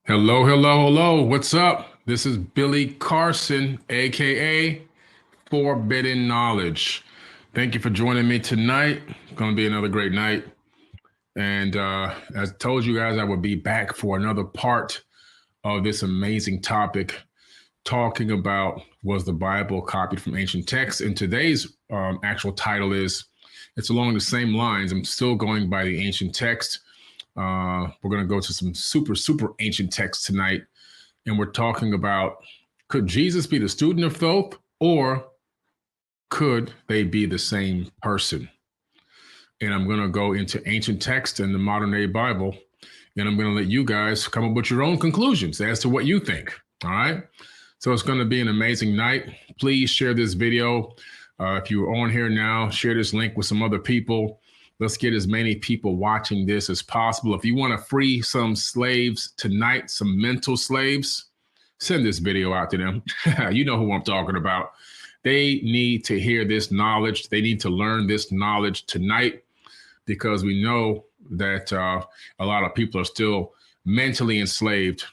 Hello, hello, hello. What's up? This is Billy Carson, aka Forbidden Knowledge. Thank you for joining me tonight. It's going to be another great night. And as I told you guys, I would be back for another part of this amazing topic, talking about was the Bible copied from ancient texts. And today's actual title is it's along the same lines. I'm still going by the ancient text. We're going to go to some super ancient texts tonight, and we're talking about could Jesus be the student of Thoth, or could they be the same person? And I'm going to go into ancient text and the modern day Bible, and I'm going to let you guys come up with your own conclusions as to what you think. All right. So it's going to be an amazing night. Please share this video. If you're on here now, share this link with some other people. Let's get as many people watching this as possible. If you want to free some slaves tonight, some mental slaves, send this video out to them. You know who I'm talking about. They need to hear this knowledge. They need to learn this knowledge tonight, because we know that a lot of people are still mentally enslaved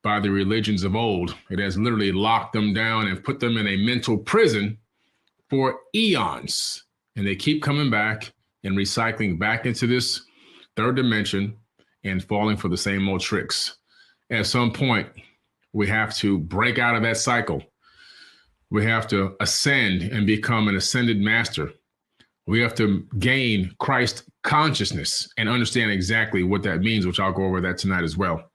by the religions of old. It has literally locked them down and put them in a mental prison for eons. And they keep coming back and recycling back into this third dimension and falling for the same old tricks. At some point, we have to break out of that cycle. We have to ascend and become an ascended master. We have to gain Christ consciousness and understand exactly what that means, which I'll go over that tonight as well.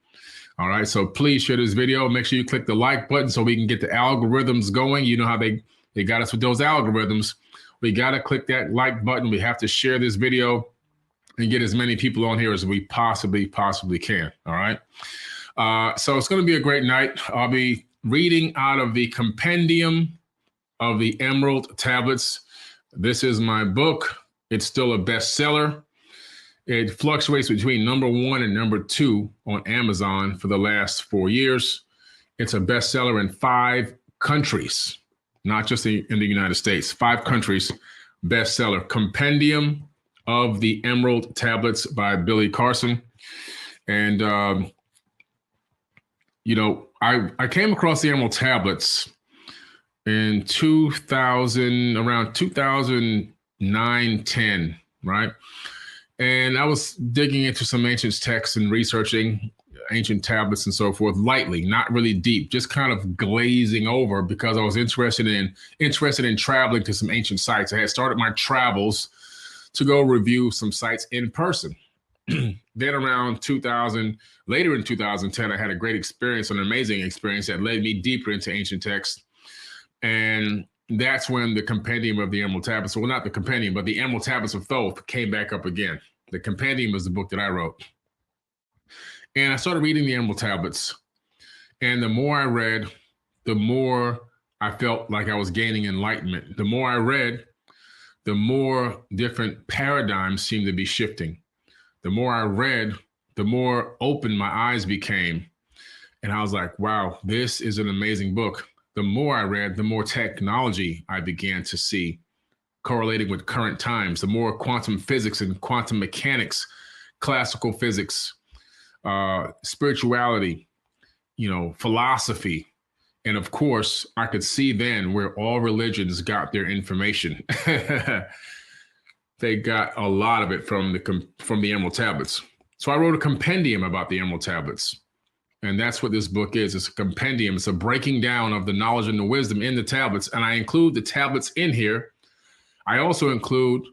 All right, so please share this video. Make sure you click the like button so we can get the algorithms going. You know how they got us with those algorithms. We got to click that like button. We have to share this video and get as many people on here as we possibly can. All right. So it's going to be a great night. I'll be reading out of the Compendium of the Emerald Tablets. This is my book. It's still a bestseller. It fluctuates between #1 and #2 on Amazon for the last 4 years. It's a bestseller in 5 countries, not just in the United States. 5 countries, bestseller. Compendium of the Emerald Tablets by Billy Carson. And, I came across the Emerald Tablets in around 2009, 10, right? And I was digging into some ancient texts and researching ancient tablets and so forth lightly, not really deep, just kind of glazing over, because I was interested in traveling to some ancient sites. I had started my travels to go review some sites in person. Then around 2000, later in 2010, I had a great experience, an amazing experience that led me deeper into ancient texts. And that's when the Compendium of the Emerald Tablets, well, not the Compendium, but the Emerald Tablets of Thoth came back up again. The Compendium was the book that I wrote. And I started reading the Emerald Tablets. And the more I read, the more I felt like I was gaining enlightenment. The more I read, the more different paradigms seemed to be shifting. The more I read, the more open my eyes became. And I was like, wow, this is an amazing book. The more I read, the more technology I began to see correlating with current times, the more quantum physics and quantum mechanics, classical physics, spirituality, philosophy. And of course, I could see then where all religions got their information. They got a lot of it from the Emerald Tablets. So I wrote a compendium about the Emerald Tablets. And that's what this book is. It's a compendium. It's a breaking down of the knowledge and the wisdom in the tablets. And I include the tablets in here. I also include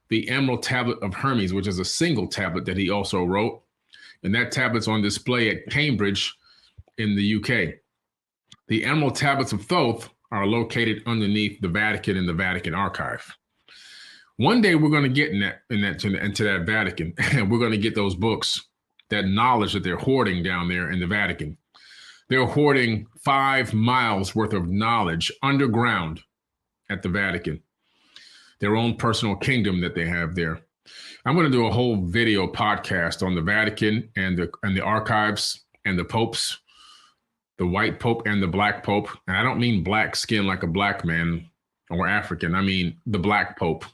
the Emerald Tablet of Hermes, which is a single tablet that he also wrote. And that tablet's on display at Cambridge in the UK. The Emerald Tablets of Thoth are located underneath the Vatican in the Vatican Archive. One day we're going to get into that Vatican, and we're going to get those books, that knowledge that they're hoarding down there in the Vatican. They're hoarding 5 miles worth of knowledge underground at the Vatican, their own personal kingdom that they have there. I'm going to do a whole video podcast on the Vatican and the archives and the popes, the white pope and the black pope. And I don't mean black skin like a black man or African. I mean the black pope,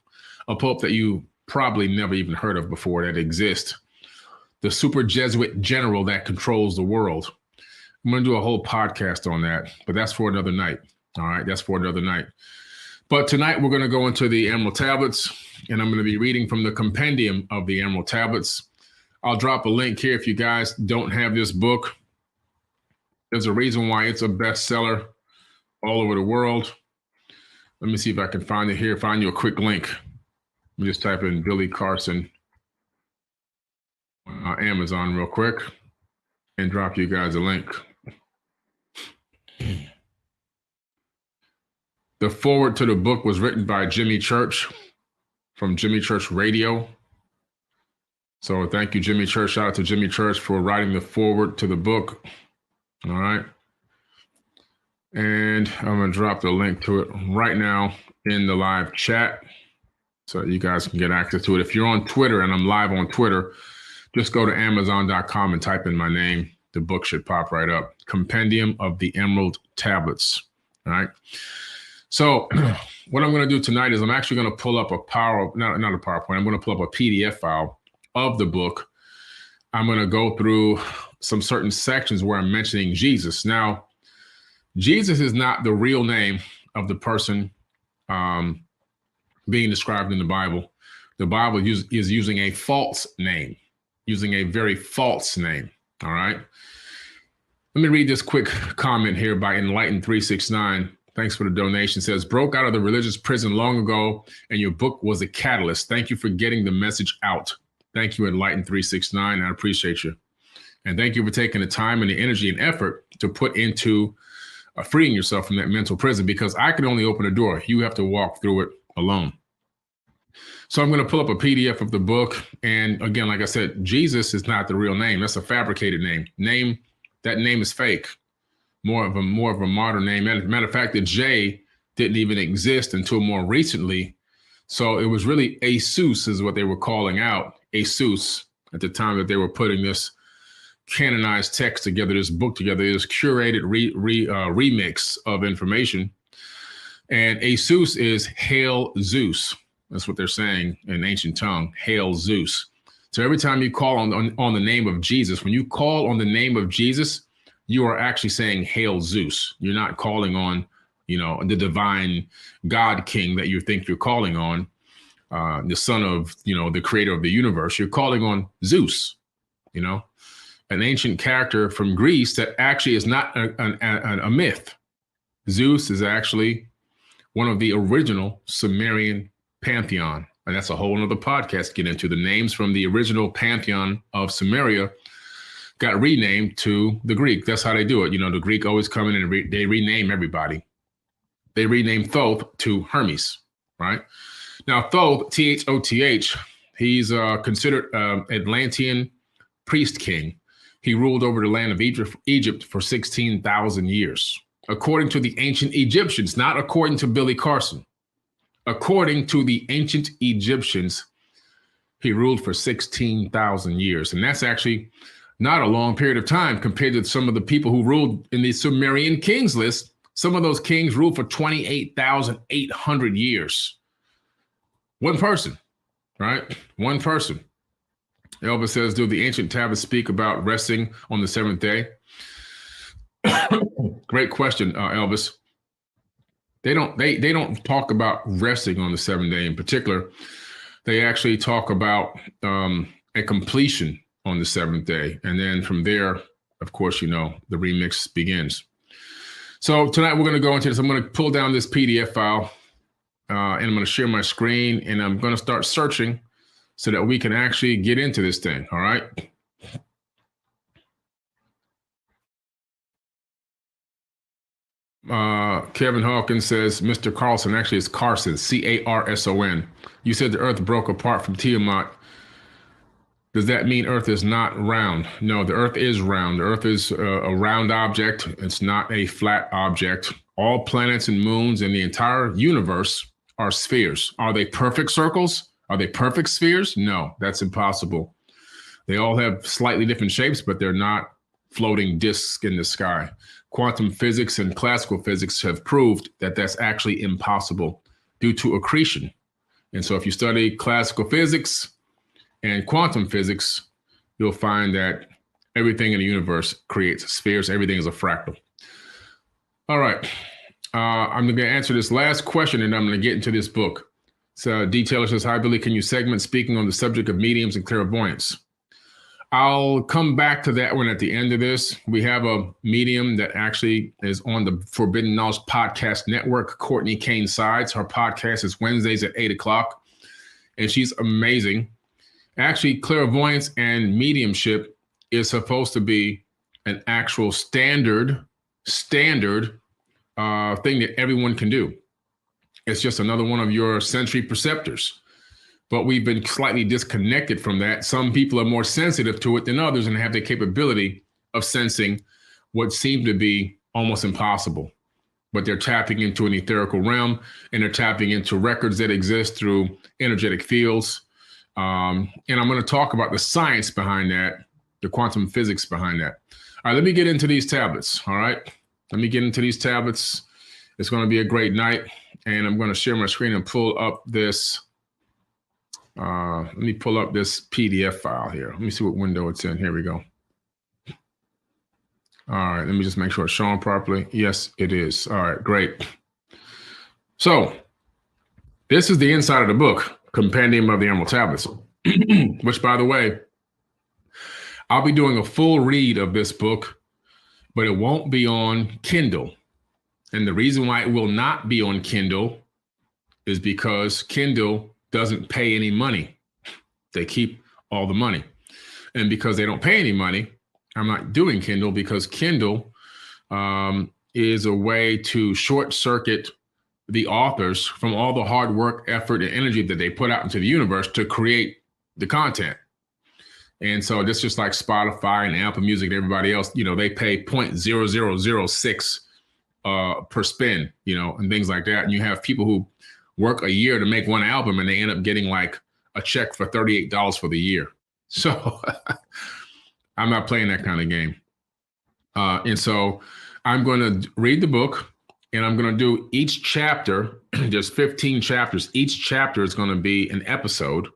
a pope that you probably never even heard of before that exists. The super Jesuit general that controls the world. I'm going to do a whole podcast on that, but that's for another night. All right, that's for another night. But tonight we're going to go into the Emerald Tablets, and I'm going to be reading from the compendium of the Emerald Tablets. I'll drop a link here if you guys don't have this book. There's a reason why it's a bestseller all over the world. Let me see if I can find it here, find you a quick link. Let me just type in Billy Carson on Amazon real quick and drop you guys a link. The foreword to the book was written by Jimmy Church from Jimmy Church Radio. So thank you, Jimmy Church. Shout out to Jimmy Church for writing the foreword to the book. All right. And I'm going to drop the link to it right now in the live chat so you guys can get access to it. If you're on Twitter, and I'm live on Twitter, just go to Amazon.com and type in my name. The book should pop right up. Compendium of the Emerald Tablets. All right. So what I'm going to do tonight is I'm actually going to pull up not a PowerPoint. I'm going to pull up a PDF file of the book. I'm going to go through some certain sections where I'm mentioning Jesus. Now, Jesus is not the real name of the person being described in the Bible. The Bible is using a false name, using a very false name. All right. Let me read this quick comment here by Enlighten369. Thanks for the donation. It says, broke out of the religious prison long ago, and your book was a catalyst. Thank you for getting the message out. Thank you, Enlighten369. I appreciate you. And thank you for taking the time and the energy and effort to put into freeing yourself from that mental prison, because I can only open a door. You have to walk through it alone. So I'm going to pull up a PDF of the book. And again, like I said, Jesus is not the real name. That's a fabricated name. That name is fake. More of a modern name. Matter of fact, the J didn't even exist until more recently. So it was really Jesus is what they were calling out. Jesus at the time that they were putting this canonized text together, this book together, this curated remix of information. And Jesus is Hail Zeus. That's what they're saying in ancient tongue, Hail Zeus. So every time you call on the name of Jesus, when you call on the name of Jesus, you are actually saying Hail Zeus. You're not calling on, the divine God King that you think you're calling on, the son of, the creator of the universe. You're calling on Zeus, an ancient character from Greece that actually is not a myth. Zeus is actually one of the original Sumerian pantheon. And that's a whole nother podcast to get into. The names from the original pantheon of Sumeria got renamed to the Greek. That's how they do it. The Greek always come in and they rename everybody. They renamed Thoth to Hermes, right? Now, Thoth, Thoth, he's considered Atlantean priest king. He ruled over the land of Egypt for 16,000 years, according to the ancient Egyptians, not according to Billy Carson. According to the ancient Egyptians, he ruled for 16,000 years. And that's actually not a long period of time compared to some of the people who ruled in the Sumerian kings list. Some of those kings ruled for 28,800 years. One person, right? One person. Elvis says, do the ancient tablets speak about resting on the seventh day? Great question, Elvis. They don't talk about resting on the seventh day in particular. They actually talk about a completion on the seventh day. And then from there, of course, the remix begins. So tonight we're going to go into this. I'm going to pull down this PDF file and I'm going to share my screen and I'm going to start searching so that we can actually get into this thing. All right. Kevin Hawkins says, Mr. Carlson, actually it's Carson, Carson. You said the earth broke apart from Tiamat. Does that mean Earth is not round? No, the Earth is round. The Earth is a round object. It's not a flat object. All planets and moons in the entire universe are spheres. Are they perfect circles? Are they perfect spheres? No, that's impossible. They all have slightly different shapes, but they're not floating discs in the sky. Quantum physics and classical physics have proved that that's actually impossible due to accretion. And so if you study classical physics and quantum physics, you'll find that Everything in the universe creates spheres. Everything is a fractal. All right. I'm going to answer this last question, and I'm going to get into this book. So Detailer says, hi, Billy, can you segment speaking on the subject of mediums and clairvoyance? I'll come back to that one at the end of this. We have a medium that actually is on the Forbidden Knowledge Podcast Network, Courtney Kane Sides. Her podcast is Wednesdays at 8 o'clock, and she's amazing. Actually, clairvoyance and mediumship is supposed to be an actual standard thing that everyone can do. It's just another one of your sensory perceptors. But we've been slightly disconnected from that. Some people are more sensitive to it than others and have the capability of sensing what seemed to be almost impossible. But they're tapping into an etherical realm, and they're tapping into records that exist through energetic fields. And I'm going to talk about the science behind that, the quantum physics behind that. All right, let me get into these tablets. All right, let me get into these tablets. It's going to be a great night. And I'm going to share my screen and pull up this. Let me pull up this PDF file here. Let me see what window it's in. Here we go. All right, let me just make sure it's showing properly. Yes, it is. All right, great. So this is the inside of the book, Compendium of the Emerald Tablets, which, by the way, I'll be doing a full read of this book, but it won't be on Kindle. And the reason why it will not be on Kindle is because Kindle doesn't pay any money. They keep all the money. And because they don't pay any money, I'm not doing Kindle, because Kindle is a way to short circuit the authors from all the hard work, effort, and energy that they put out into the universe to create the content. And so this is just like Spotify and Apple Music and everybody else, they pay 0.0006 per spin, and things like that. And you have people who work a year to make one album, and they end up getting like a check for $38 for the year. So I'm not playing that kind of game. And so I'm going to read the book, and I'm going to do each chapter. There's 15 chapters. Each chapter is going to be an episode.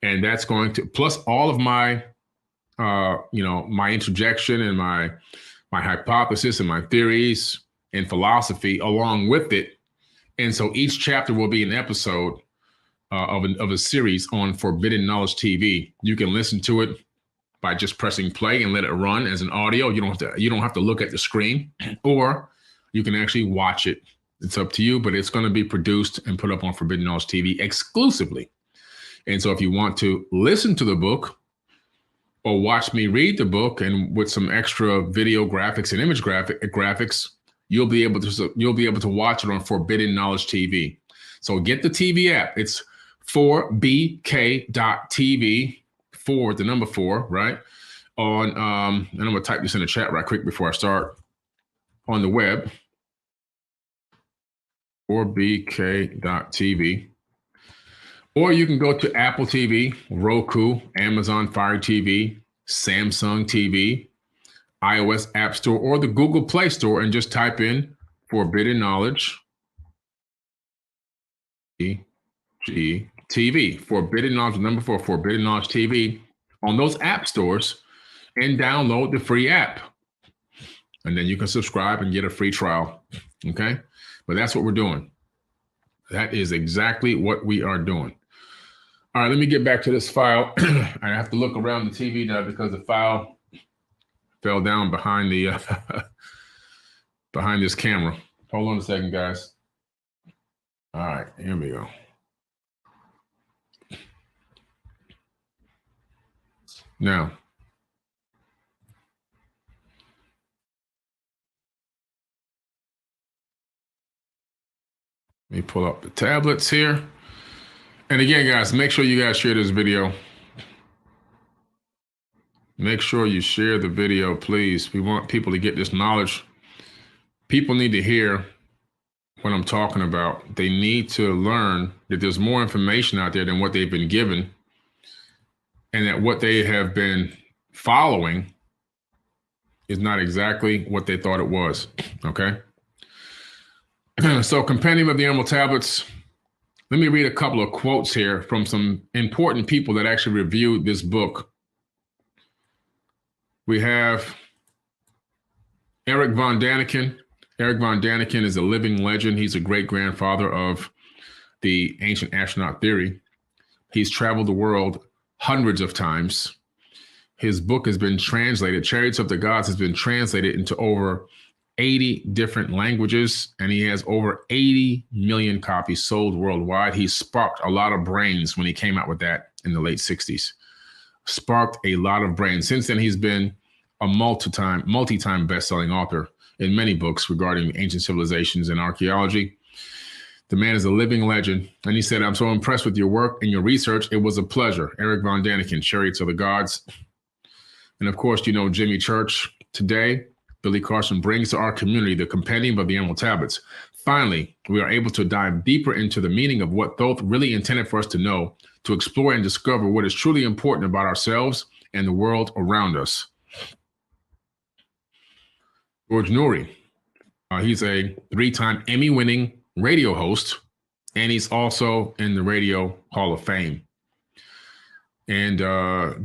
And that's going to, plus all of my, my interjection and my hypothesis and my theories and philosophy along with it. And so each chapter will be an episode of a series on Forbidden Knowledge TV. You can listen to it by just pressing play and let it run as an audio. You don't have to look at the screen, or you can actually watch it. It's up to you, but it's going to be produced and put up on Forbidden Knowledge TV exclusively. And so if you want to listen to the book or watch me read the book, and with some extra video graphics and image graphics, you'll be able to watch it on Forbidden Knowledge TV. So get the TV app. It's 4bk.tv, the number 4, right? On and I'm gonna type this in the chat right quick before I start. On the web, 4bk.tv. Or you can go to Apple TV, Roku, Amazon Fire TV, Samsung TV, iOS App Store, or the Google Play Store, and just type in Forbidden Knowledge TV. Forbidden Knowledge, number 4, Forbidden Knowledge TV on those app stores, and download the free app. And then you can subscribe and get a free trial. Okay? But that's what we're doing. That is exactly what we are doing. All right, let me get back to this file. I have to look around the TV now because the file fell down behind the behind this camera. Hold on a second, guys. All right, here we go. Now, let me pull up the tablets here. And again, guys, make sure you guys share this video. Make sure you share the video, please. We want people to get this knowledge. People need to hear what I'm talking about. They need to learn that there's more information out there than what they've been given, and that what they have been following is not exactly what they thought it was, okay? So Compendium of the Emerald Tablets. Let me read a couple of quotes here from some important people that actually reviewed this book. We have Eric von Daniken. Eric von Daniken is a living legend. He's a great-grandfather of the ancient astronaut theory. He's traveled the world hundreds of times. His book has been translated. Chariots of the Gods has been translated into over 80 different languages, and he has over 80 million copies sold worldwide. He sparked a lot of brains when he came out with that in the late 60s. Sparked a lot of brains. Since then, he's been a multi-time best-selling author in many books regarding ancient civilizations and archaeology. The man is a living legend. And he said, "I'm so impressed with your work and your research. It was a pleasure." Eric von Daniken, Chariots of the Gods. And of course, you know, Jimmy Church. Today, Billy Carson brings to our community the Compendium of the Emerald Tablets. Finally, we are able to dive deeper into the meaning of what Thoth really intended for us to know, to explore and discover what is truly important about ourselves and the world around us. George Noory, he's a 3-time Emmy-winning radio host, and he's also in the Radio Hall of Fame. And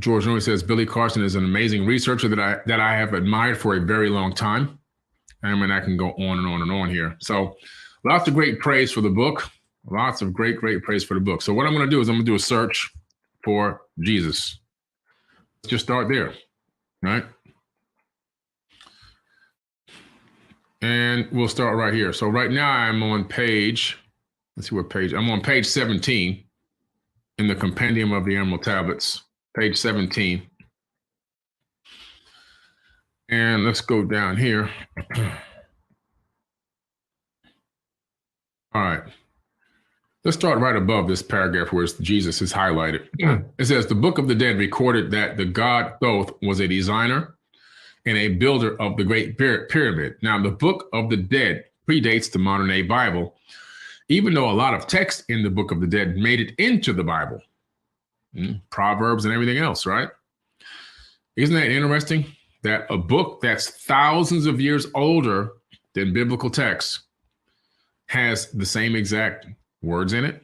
George Noory says, "Billy Carson is an amazing researcher that I have admired for a very long time." I mean, I can go on and on and on here. So lots of great praise for the book. Lots of great praise for the book. So what I'm going to do is I'm going to do a search for Jesus. Let's just start there, right? And we'll start right here. So right now I'm on page, let's see what page, I'm on page 17 in the Compendium of the Emerald Tablets, page 17. And let's go down here. All right. Let's start right above this paragraph where Jesus is highlighted. It says, "The Book of the Dead recorded that the god Thoth was a designer and a builder of the Great Pyramid." Now, the Book of the Dead predates the modern-day Bible, even though a lot of text in the Book of the Dead made it into the Bible. Proverbs and everything else, right? Isn't that interesting? That a book that's thousands of years older than biblical texts has the same exact words in it,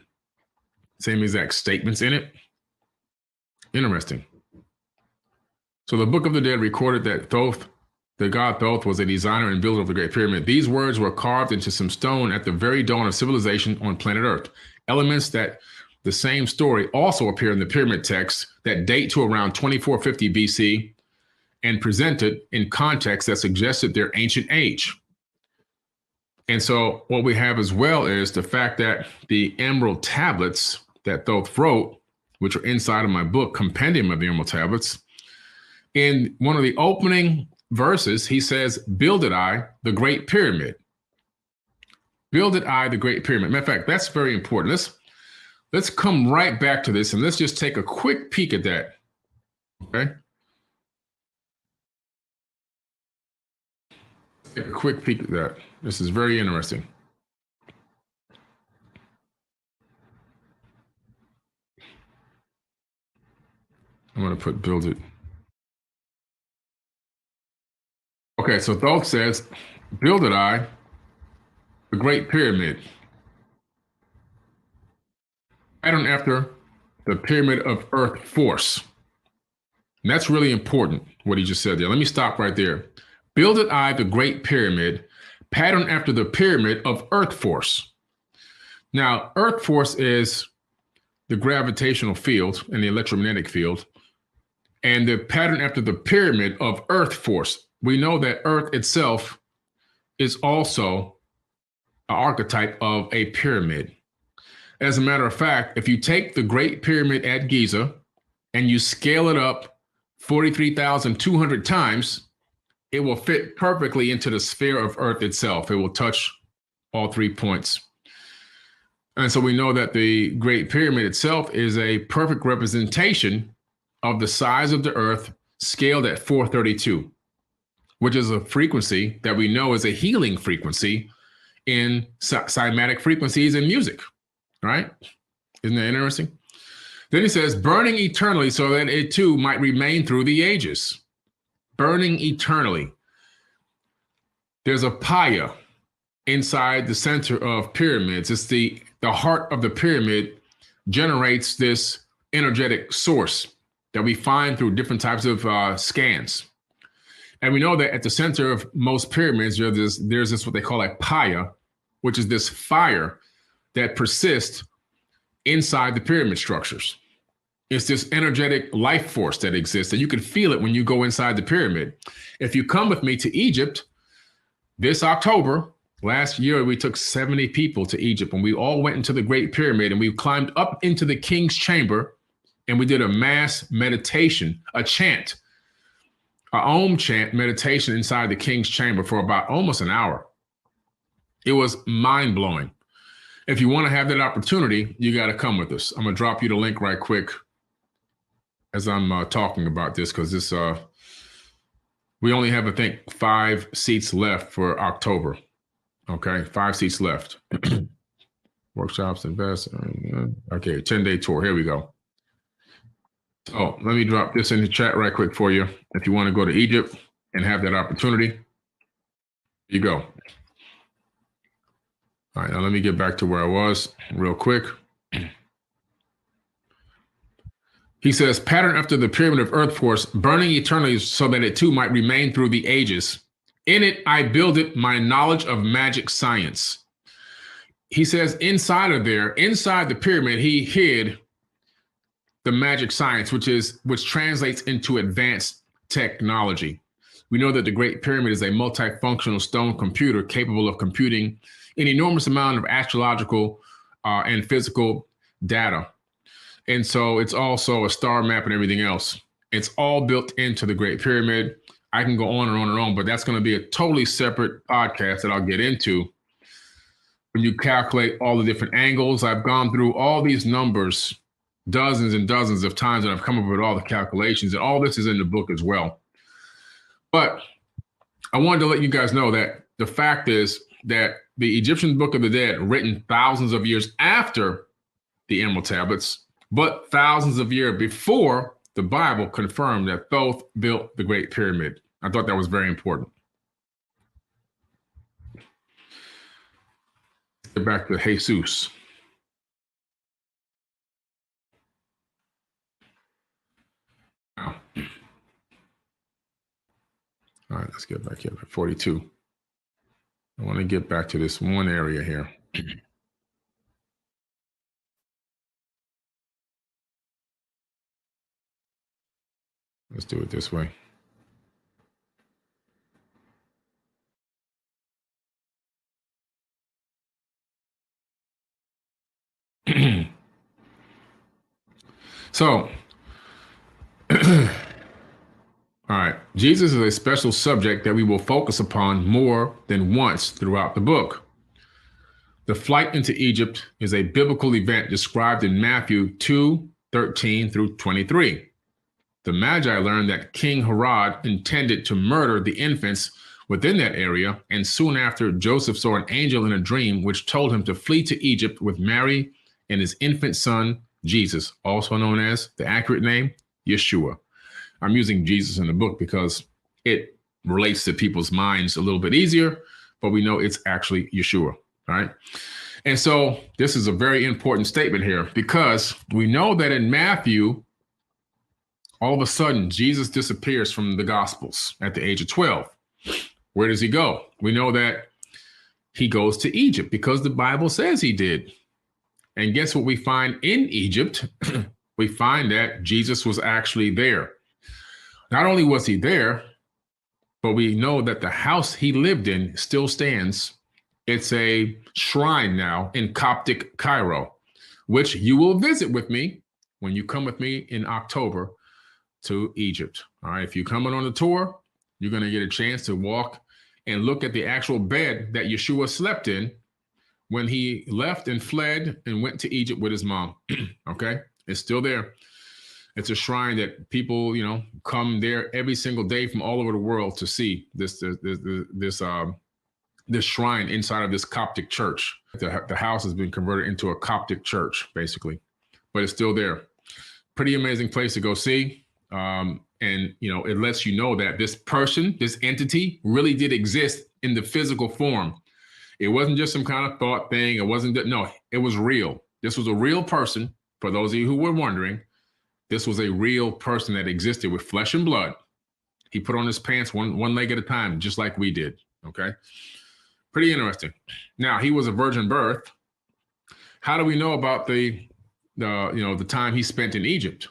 same exact statements in it. Interesting. So the Book of the Dead recorded that Thoth, the god Thoth, was a designer and builder of the Great Pyramid. These words were carved into some stone at the very dawn of civilization on planet Earth. Elements that the same story also appear in the pyramid texts that date to around 2450 BC and presented in context that suggested their ancient age. And so what we have as well is the fact that the Emerald Tablets that Thoth wrote, which are inside of my book, Compendium of the Emerald Tablets, in one of the opening verses, he says, "Builded I the Great Pyramid." Builded I the Great Pyramid. Matter of fact, that's very important. Let's come right back to this and let's just take a quick peek at that. Okay. Take a quick peek at that. This is very interesting. I'm going to put build it. Okay, so Thoth says, "Builded I the Great Pyramid, patterned after the pyramid of earth force." And that's really important, what he just said there. Let me stop right there. "Builded I the Great Pyramid, patterned after the pyramid of earth force." Now, earth force is the gravitational field and the electromagnetic field, and the pattern after the pyramid of earth force. We know that Earth itself is also an archetype of a pyramid. As a matter of fact, if you take the Great Pyramid at Giza and you scale it up 43,200 times, it will fit perfectly into the sphere of Earth itself. It will touch all 3 points. And so we know that the Great Pyramid itself is a perfect representation of the size of the Earth scaled at 432. Which is a frequency that we know is a healing frequency in cymatic frequencies in music, right? Isn't that interesting? Then he says, "Burning eternally so that it too might remain through the ages." Burning eternally. There's a paya inside the center of pyramids. It's the heart of the pyramid generates this energetic source that we find through different types of scans. And we know that at the center of most pyramids, there's this what they call a paya, which is this fire that persists inside the pyramid structures. It's this energetic life force that exists, and you can feel it when you go inside the pyramid. If you come with me to Egypt this October, last year we took 70 people to Egypt, and we all went into the Great Pyramid, and we climbed up into the King's Chamber, and we did a mass meditation, a chant, a Om chant meditation inside the King's Chamber for about almost an hour. It was mind-blowing. If you want to have that opportunity, you got to come with us. I'm going to drop you the link right quick as I'm talking about this, because this we only have, I think, 5 seats left for October. Okay, 5 seats left. Workshops, invest. Okay, 10-day tour. Here we go. So let me drop this in the chat right quick for you. If you want to go to Egypt and have that opportunity, here you go. All right, now let me get back to where I was real quick. He says, pattern after the pyramid of earth force, burning eternally so that it too might remain through the ages. In it, I builded my knowledge of magic science. He says inside of there, inside the pyramid, he hid the magic science, which translates into advanced technology. We know that the Great Pyramid is a multifunctional stone computer capable of computing an enormous amount of astrological and physical data. And so it's also a star map and everything else. It's all built into the Great Pyramid. I can go on and on and on, but that's going to be a totally separate podcast that I'll get into. When you calculate all the different angles, I've gone through all these numbers dozens and dozens of times, and I've come up with all the calculations, and all this is in the book as well. But I wanted to let you guys know that the fact is that the Egyptian Book of the Dead, written thousands of years after the Emerald Tablets, but thousands of years before the Bible, confirmed that Thoth built the Great Pyramid. I thought that was very important. Get back to Jesus. All right, let's get back here for 42. I want to get back to this one area here. Let's do it this way. So, all right, Jesus is a special subject that we will focus upon more than once throughout the book. The flight into Egypt is a biblical event described in Matthew 2:13 through 23. The Magi learned that King Herod intended to murder the infants within that area, and soon after, Joseph saw an angel in a dream which told him to flee to Egypt with Mary and his infant son, Jesus, also known as the accurate name, Yeshua. I'm using Jesus in the book because it relates to people's minds a little bit easier, but we know it's actually Yeshua, all right? And so this is a very important statement here, because we know that in Matthew, all of a sudden, Jesus disappears from the Gospels at the age of 12. Where does he go? We know that he goes to Egypt because the Bible says he did. And guess what we find in Egypt? We find that Jesus was actually there. Not only was he there, but we know that the house he lived in still stands. It's a shrine now in Coptic Cairo, which you will visit with me when you come with me in October to Egypt. All right, if you're coming on the tour, you're going to get a chance to walk and look at the actual bed that Yeshua slept in when he left and fled and went to Egypt with his mom. Okay, it's still there. It's a shrine that people, come there every single day from all over the world to see this shrine inside of this Coptic church. The house has been converted into a Coptic church, basically, but it's still there. Pretty amazing place to go see. And it lets you know that this person, this entity, really did exist in the physical form. It wasn't just some kind of thought thing. It was real. This was a real person. For those of you who were wondering, this was a real person that existed with flesh and blood. He put on his pants one leg at a time, just like we did. Okay. Pretty interesting. Now, he was a virgin birth. How do we know about the time he spent in Egypt?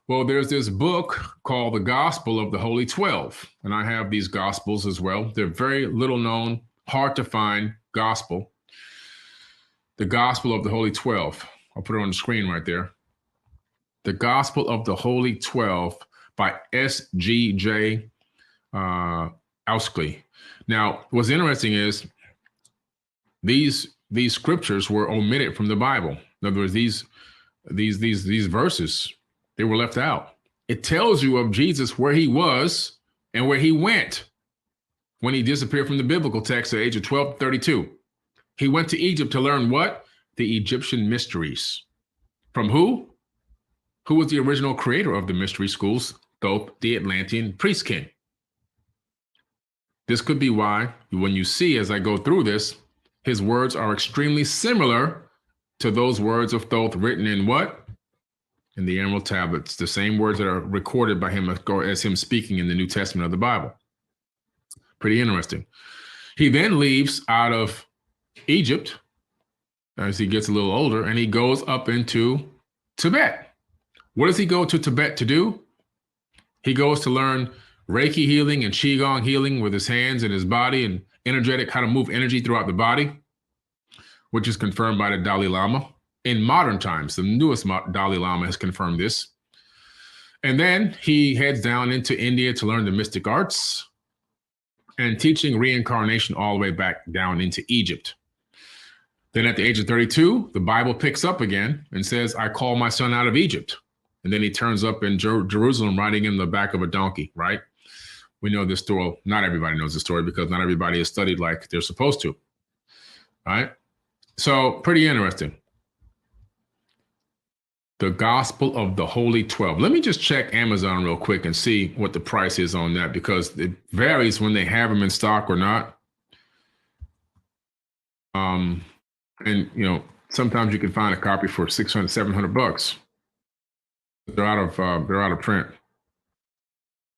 Well, there's this book called The Gospel of the Holy 12, and I have these gospels as well. They're very little known, hard to find gospel. The Gospel of the Holy 12. I'll put it on the screen right there. The Gospel of the Holy 12 by S.G.J. Ousley. Now, what's interesting is these scriptures were omitted from the Bible. In other words, these verses, they were left out. It tells you of Jesus, where he was and where he went when he disappeared from the biblical text at the age of 12 to 32. He went to Egypt to learn what? The Egyptian mysteries. From who? Who was the original creator of the mystery schools? Thoth, the Atlantean priest king. This could be why, when you see as I go through this, his words are extremely similar to those words of Thoth written in what? In the Emerald Tablets, the same words that are recorded by him as him speaking in the New Testament of the Bible. Pretty interesting. He then leaves out of Egypt as he gets a little older, and he goes up into Tibet. What does he go to Tibet to do? He goes to learn Reiki healing and Qigong healing with his hands and his body, and energetic, how to move energy throughout the body, which is confirmed by the Dalai Lama. In modern times, the newest Dalai Lama has confirmed this. And then he heads down into India to learn the mystic arts and teaching reincarnation all the way back down into Egypt. Then at the age of 32, the Bible picks up again and says, I call my son out of Egypt. And then he turns up in Jerusalem riding in the back of a donkey, right? We know this story. Not everybody knows the story because not everybody is studied like they're supposed to, right? So pretty interesting. The Gospel of the Holy 12. Let me just check Amazon real quick and see what the price is on that, because it varies when they have them in stock or not. And sometimes you can find a copy for $600, $700. They're out of print.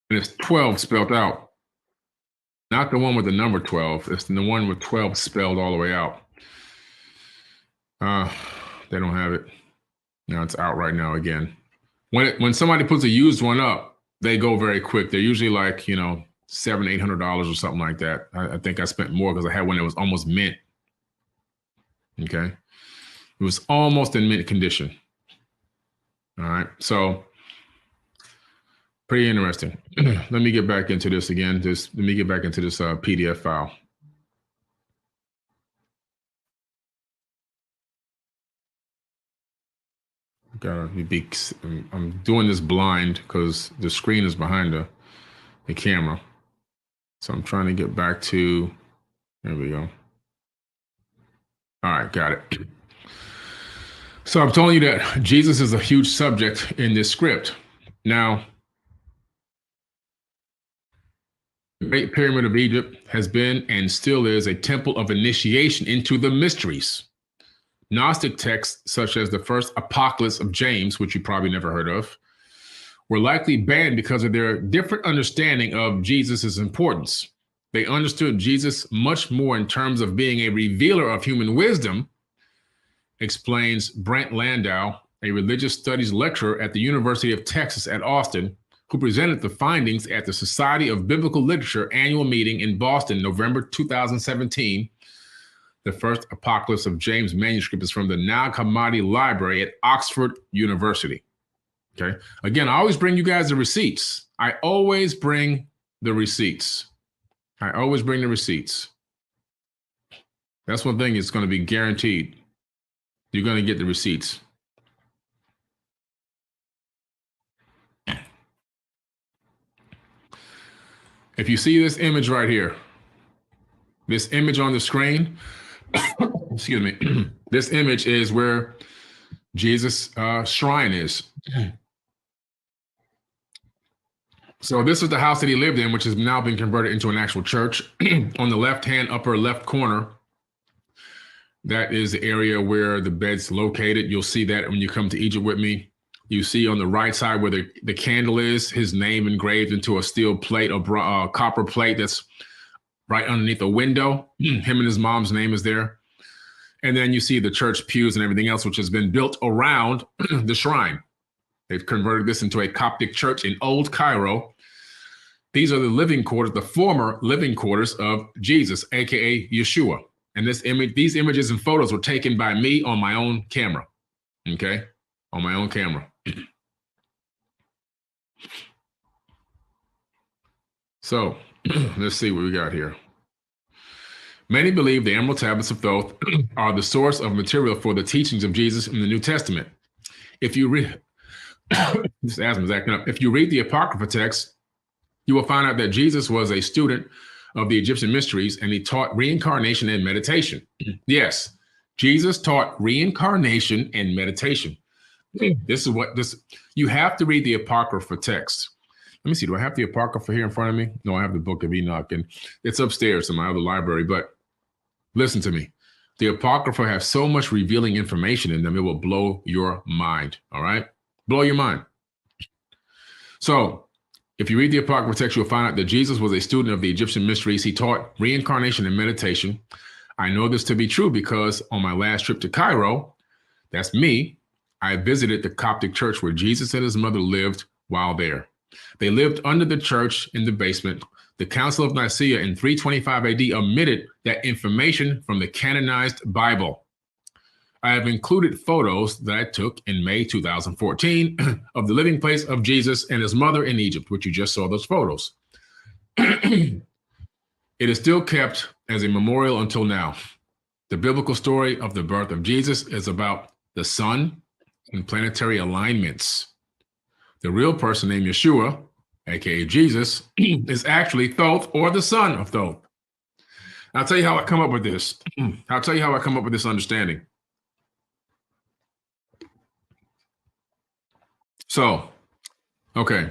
And it's 12 spelled out. Not the one with the number 12. It's the one with 12 spelled all the way out. They don't have it. Now it's out right now again. When somebody puts a used one up, they go very quick. They're usually like, $700, $800 or something like that. I think I spent more because I had one that was almost mint. Okay. It was almost in mint condition. All right. So pretty interesting. Let me get back into this again. Let me get back into this PDF file. I'm doing this blind because the screen is behind the camera. So I'm trying to get back to, there we go. All right, got it. So I'm telling you that Jesus is a huge subject in this script. Now, the Great Pyramid of Egypt has been and still is a temple of initiation into the mysteries. Gnostic texts, such as the first Apocalypse of James, which you probably never heard of, were likely banned because of their different understanding of Jesus's importance. They understood Jesus much more in terms of being a revealer of human wisdom, explains Brent Landau, a religious studies lecturer at the University of Texas at Austin, who presented the findings at the Society of Biblical Literature annual meeting in Boston, November 2017. The first Apocalypse of James manuscript is from the Nag Hammadi Library at Oxford University. Okay. Again, I always bring you guys the receipts. I always bring the receipts. That's one thing it's going to be guaranteed. You're going to get the receipts. If you see this image right here, this image on the screen, excuse me, this image is where Jesus' shrine is. So this is the house that he lived in, which has now been converted into an actual church. On the left-hand upper left corner, that is the area where the bed's located. You'll see that when you come to Egypt with me. You see on the right side where the candle is, his name engraved into a steel plate or copper plate that's right underneath a window. Him and his mom's name is there. And then you see the church pews and everything else, which has been built around the shrine. They've converted this into a Coptic church in Old Cairo. These are the living quarters, the former living quarters of Jesus, aka Yeshua. And these images and photos were taken by me on my own camera. Okay, on my own camera. So let's see what we got here. Many believe the Emerald Tablets of Thoth are the source of material for the teachings of Jesus in the New Testament. If you read, this asthma is acting up. If you read the Apocrypha text, you will find out that Jesus was a student of the Egyptian mysteries and he taught reincarnation and meditation. Yes, Jesus taught reincarnation and meditation. This is you have to read the Apocrypha text. Let me see, do I have the Apocrypha here in front of me? No, I have the Book of Enoch, and it's upstairs in my other library, but listen to me. The Apocrypha have so much revealing information in them, it will blow your mind, all right? Blow your mind. So if you read the Apocrypha text, you'll find out that Jesus was a student of the Egyptian mysteries. He taught reincarnation and meditation. I know this to be true because on my last trip to Cairo, that's me, I visited the Coptic church where Jesus and his mother lived while there. They lived under the church in the basement. The Council of Nicaea in 325 AD omitted that information from the canonized Bible. I have included photos that I took in May 2014 of the living place of Jesus and his mother in Egypt, which you just saw those photos. It is still kept as a memorial until now. The biblical story of the birth of Jesus is about the sun and planetary alignments. The real person named Yeshua, aka Jesus, is actually Thoth or the son of Thoth. I'll tell you how I come up with this. I'll tell you how I come up with this understanding. So, okay.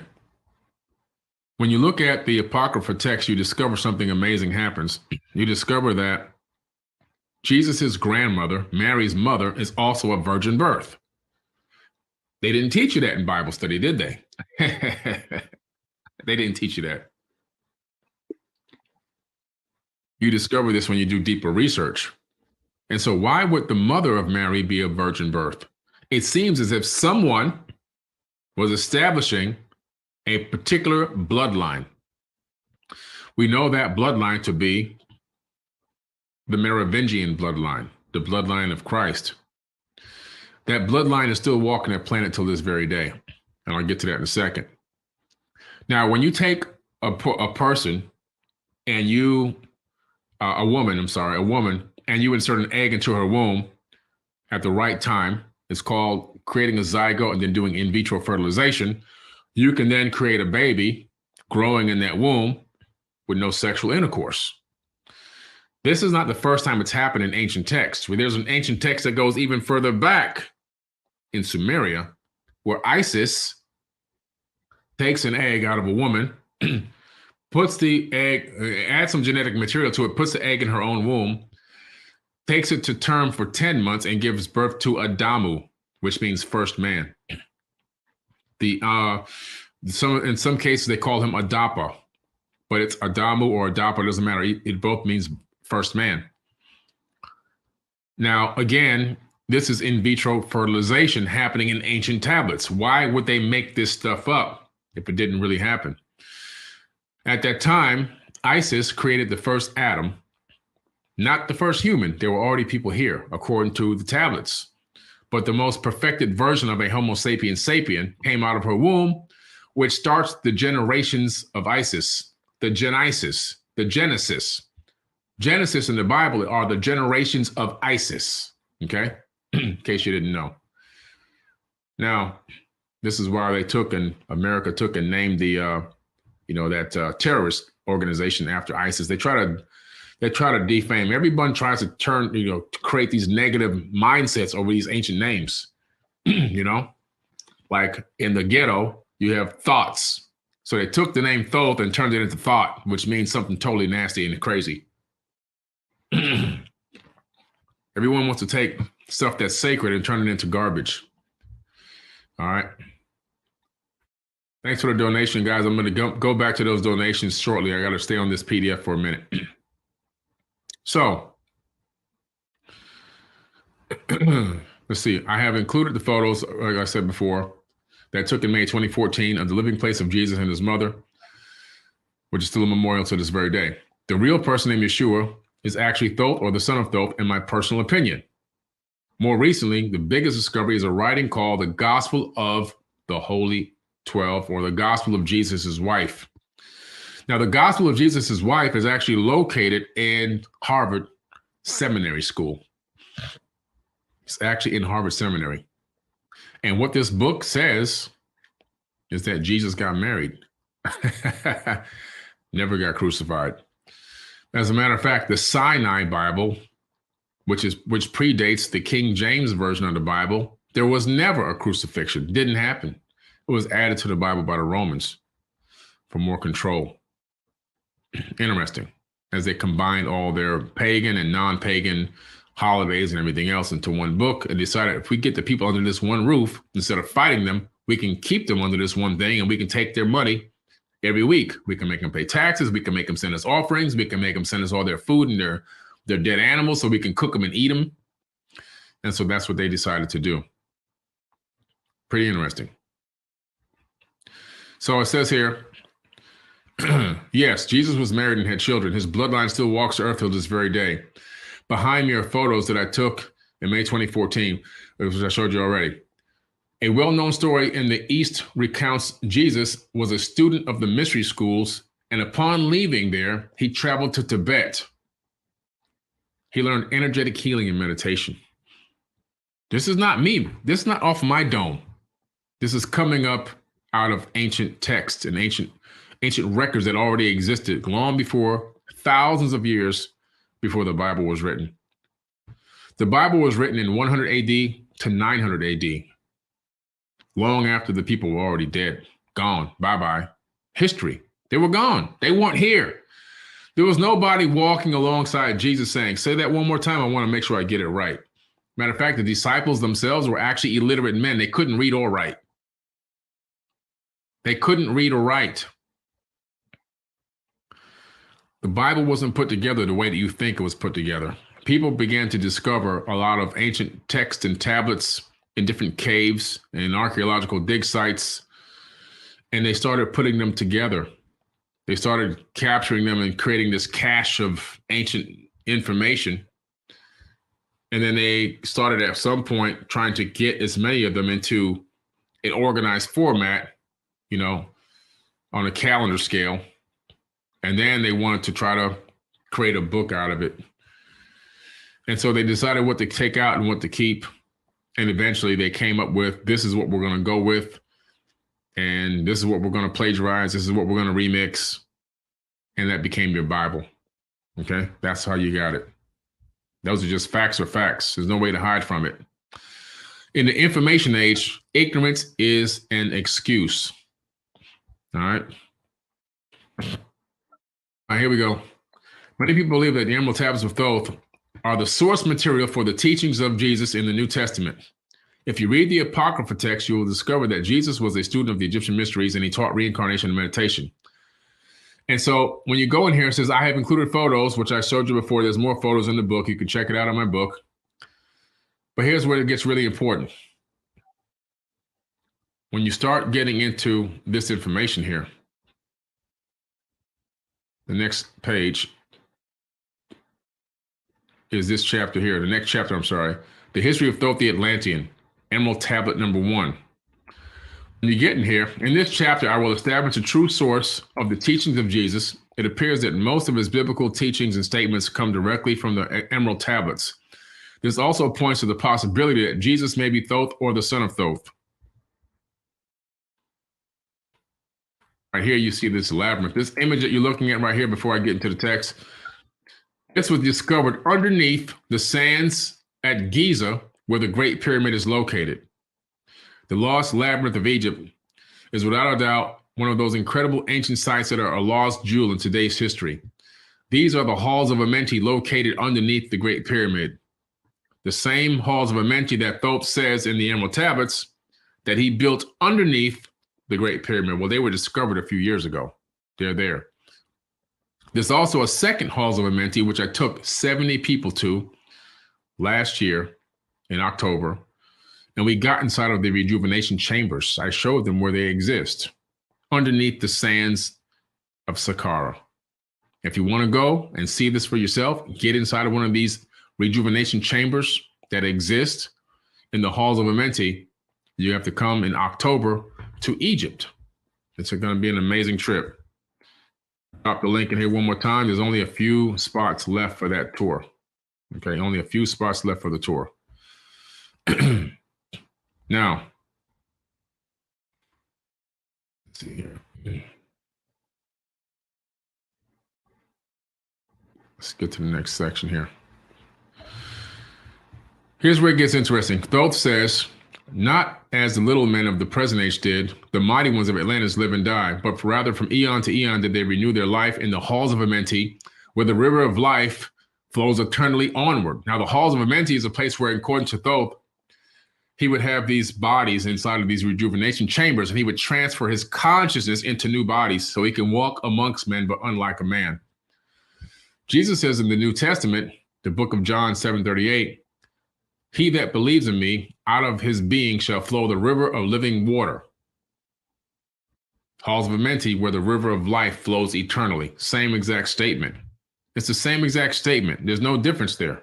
When you look at the Apocrypha text, you discover something amazing happens. You discover that Jesus's grandmother, Mary's mother, is also a virgin birth. They didn't teach you that in Bible study, did they? They didn't teach you that. You discover this when you do deeper research. And so why would the mother of Mary be a virgin birth? It seems as if someone was establishing a particular bloodline. We know that bloodline to be the Merovingian bloodline, the bloodline of Christ. That bloodline is still walking that planet till this very day. And I'll get to that in a second. Now, when you take a person and a woman, and you insert an egg into her womb at the right time, it's called creating a zygote and then doing in vitro fertilization. You can then create a baby growing in that womb with no sexual intercourse. This is not the first time it's happened in ancient texts. There's an ancient text that goes even further back in Sumeria, where Isis takes an egg out of a woman, puts the egg, adds some genetic material to it, puts the egg in her own womb, takes it to term for 10 months and gives birth to Adamu, which means first man. In some cases, they call him Adapa, but it's Adamu or Adapa, doesn't matter. It both means first man. Now, again, this is in vitro fertilization happening in ancient tablets. Why would they make this stuff up if it didn't really happen? At that time, Isis created the first Adam, not the first human. There were already people here, according to the tablets. But the most perfected version of a Homo sapiens sapien came out of her womb, which starts the generations of Isis, the Genesis. Genesis in the Bible are the generations of Isis, okay? In case you didn't know. Now, this is why America took and named the, that terrorist organization after ISIS. They try to defame. Everyone tries to to create these negative mindsets over these ancient names. Like in the ghetto, you have thoughts. So they took the name Thoth and turned it into thought, which means something totally nasty and crazy. Everyone wants to take stuff that's sacred and turn it into garbage. All right. Thanks for the donation, guys. I'm going to go back to those donations shortly. I got to stay on this PDF for a minute. So, let's see. I have included the photos, like I said before, that took in May 2014 of the living place of Jesus and his mother, which is still a memorial to this very day. The real person named Yeshua is actually Thoth, or the son of Thoth, in my personal opinion. More recently, the biggest discovery is a writing called the Gospel of the Holy 12, or the Gospel of Jesus' wife. Now, the Gospel of Jesus' wife is actually located in Harvard Seminary School. It's actually in Harvard Seminary. And what this book says is that Jesus got married, never got crucified. As a matter of fact, the Sinai Bible, which predates the King James Version of the Bible, there was never a crucifixion. It didn't happen. It was added to the Bible by the Romans for more control. Interesting, as they combined all their pagan and non-pagan holidays and everything else into one book, and decided if we get the people under this one roof, instead of fighting them, we can keep them under this one thing, and we can take their money every week. We can make them pay taxes. We can make them send us offerings. We can make them send us all their food and their dead animals so we can cook them and eat them. And so that's what they decided to do. Pretty interesting. So it says here, yes, Jesus was married and had children. His bloodline still walks the earth till this very day. Behind me are photos that I took in May 2014, which I showed you already. A well-known story in the East recounts Jesus was a student of the mystery schools, and upon leaving there, he traveled to Tibet. He learned energetic healing and meditation. This is not me. This is not off my dome. This is coming up out of ancient texts and ancient records that already existed long before, thousands of years before the Bible was written. The Bible was written in 100 AD to 900 AD, long after the people were already dead, gone, bye-bye. History. They were gone. They weren't here. There was nobody walking alongside Jesus saying, say that one more time, I want to make sure I get it right. Matter of fact, the disciples themselves were actually illiterate men. They couldn't read or write. They couldn't read or write. The Bible wasn't put together the way that you think it was put together. People began to discover a lot of ancient texts and tablets in different caves and archaeological dig sites, and they started putting them together. They started capturing them and creating this cache of ancient information. And then they started at some point trying to get as many of them into an organized format, you know, on a calendar scale. And then they wanted to try to create a book out of it. And so they decided what to take out and what to keep. And eventually they came up with, this is what we're going to go with. And this is what we're going to plagiarize. This is what we're going to remix. And that became your Bible. Okay, that's how you got it. Those are just facts or facts. There's no way to hide from it. In the information age, ignorance is an excuse. All right. All right, here we go. Many people believe that the Emerald Tablets of Thoth are the source material for the teachings of Jesus in the New Testament. If you read the Apocrypha text, you will discover that Jesus was a student of the Egyptian mysteries and he taught reincarnation and meditation. And so when you go in here, it says, I have included photos, which I showed you before. There's more photos in the book. You can check it out on my book. But here's where it gets really important. When you start getting into this information here, the next page is this chapter here. The next chapter, I'm sorry. The History of Thoth the Atlantean, Emerald Tablet number 1. When you get in here, in this chapter, I will establish a true source of the teachings of Jesus. It appears that most of his biblical teachings and statements come directly from the Emerald Tablets. This also points to the possibility that Jesus may be Thoth or the son of Thoth. Right here, you see this labyrinth. This image that you're looking at right here before I get into the text, this was discovered underneath the sands at Giza, where the Great Pyramid is located. The Lost Labyrinth of Egypt is without a doubt one of those incredible ancient sites that are a lost jewel in today's history. These are the halls of Amenti located underneath the Great Pyramid. The same halls of Amenti that Thoth says in the Emerald Tablets that he built underneath the Great Pyramid. Well, they were discovered a few years ago. They're there. There's also a second Halls of Amenti, which I took 70 people to last year in October. And we got inside of the rejuvenation chambers. I showed them where they exist underneath the sands of Saqqara. If you want to go and see this for yourself, get inside of one of these rejuvenation chambers that exist in the Halls of Amenti. You have to come in October to Egypt. It's going to be an amazing trip. Drop the link in here one more time. There's only a few spots left for that tour. Okay, only a few spots left for the tour. Now, let's see here. Let's get to the next section here. Here's where it gets interesting. Thoth says, not as the little men of the present age did, the mighty ones of Atlantis live and die, but rather from eon to eon did they renew their life in the halls of Amenti, where the river of life flows eternally onward. Now, the halls of Amenti is a place where, according to Thoth, he would have these bodies inside of these rejuvenation chambers, and he would transfer his consciousness into new bodies so he can walk amongst men, but unlike a man. Jesus says in the New Testament, the book of John 7:38, he that believes in me, out of his being shall flow the river of living water. Halls of Amenti, where the river of life flows eternally. Same exact statement. It's the same exact statement. There's no difference there.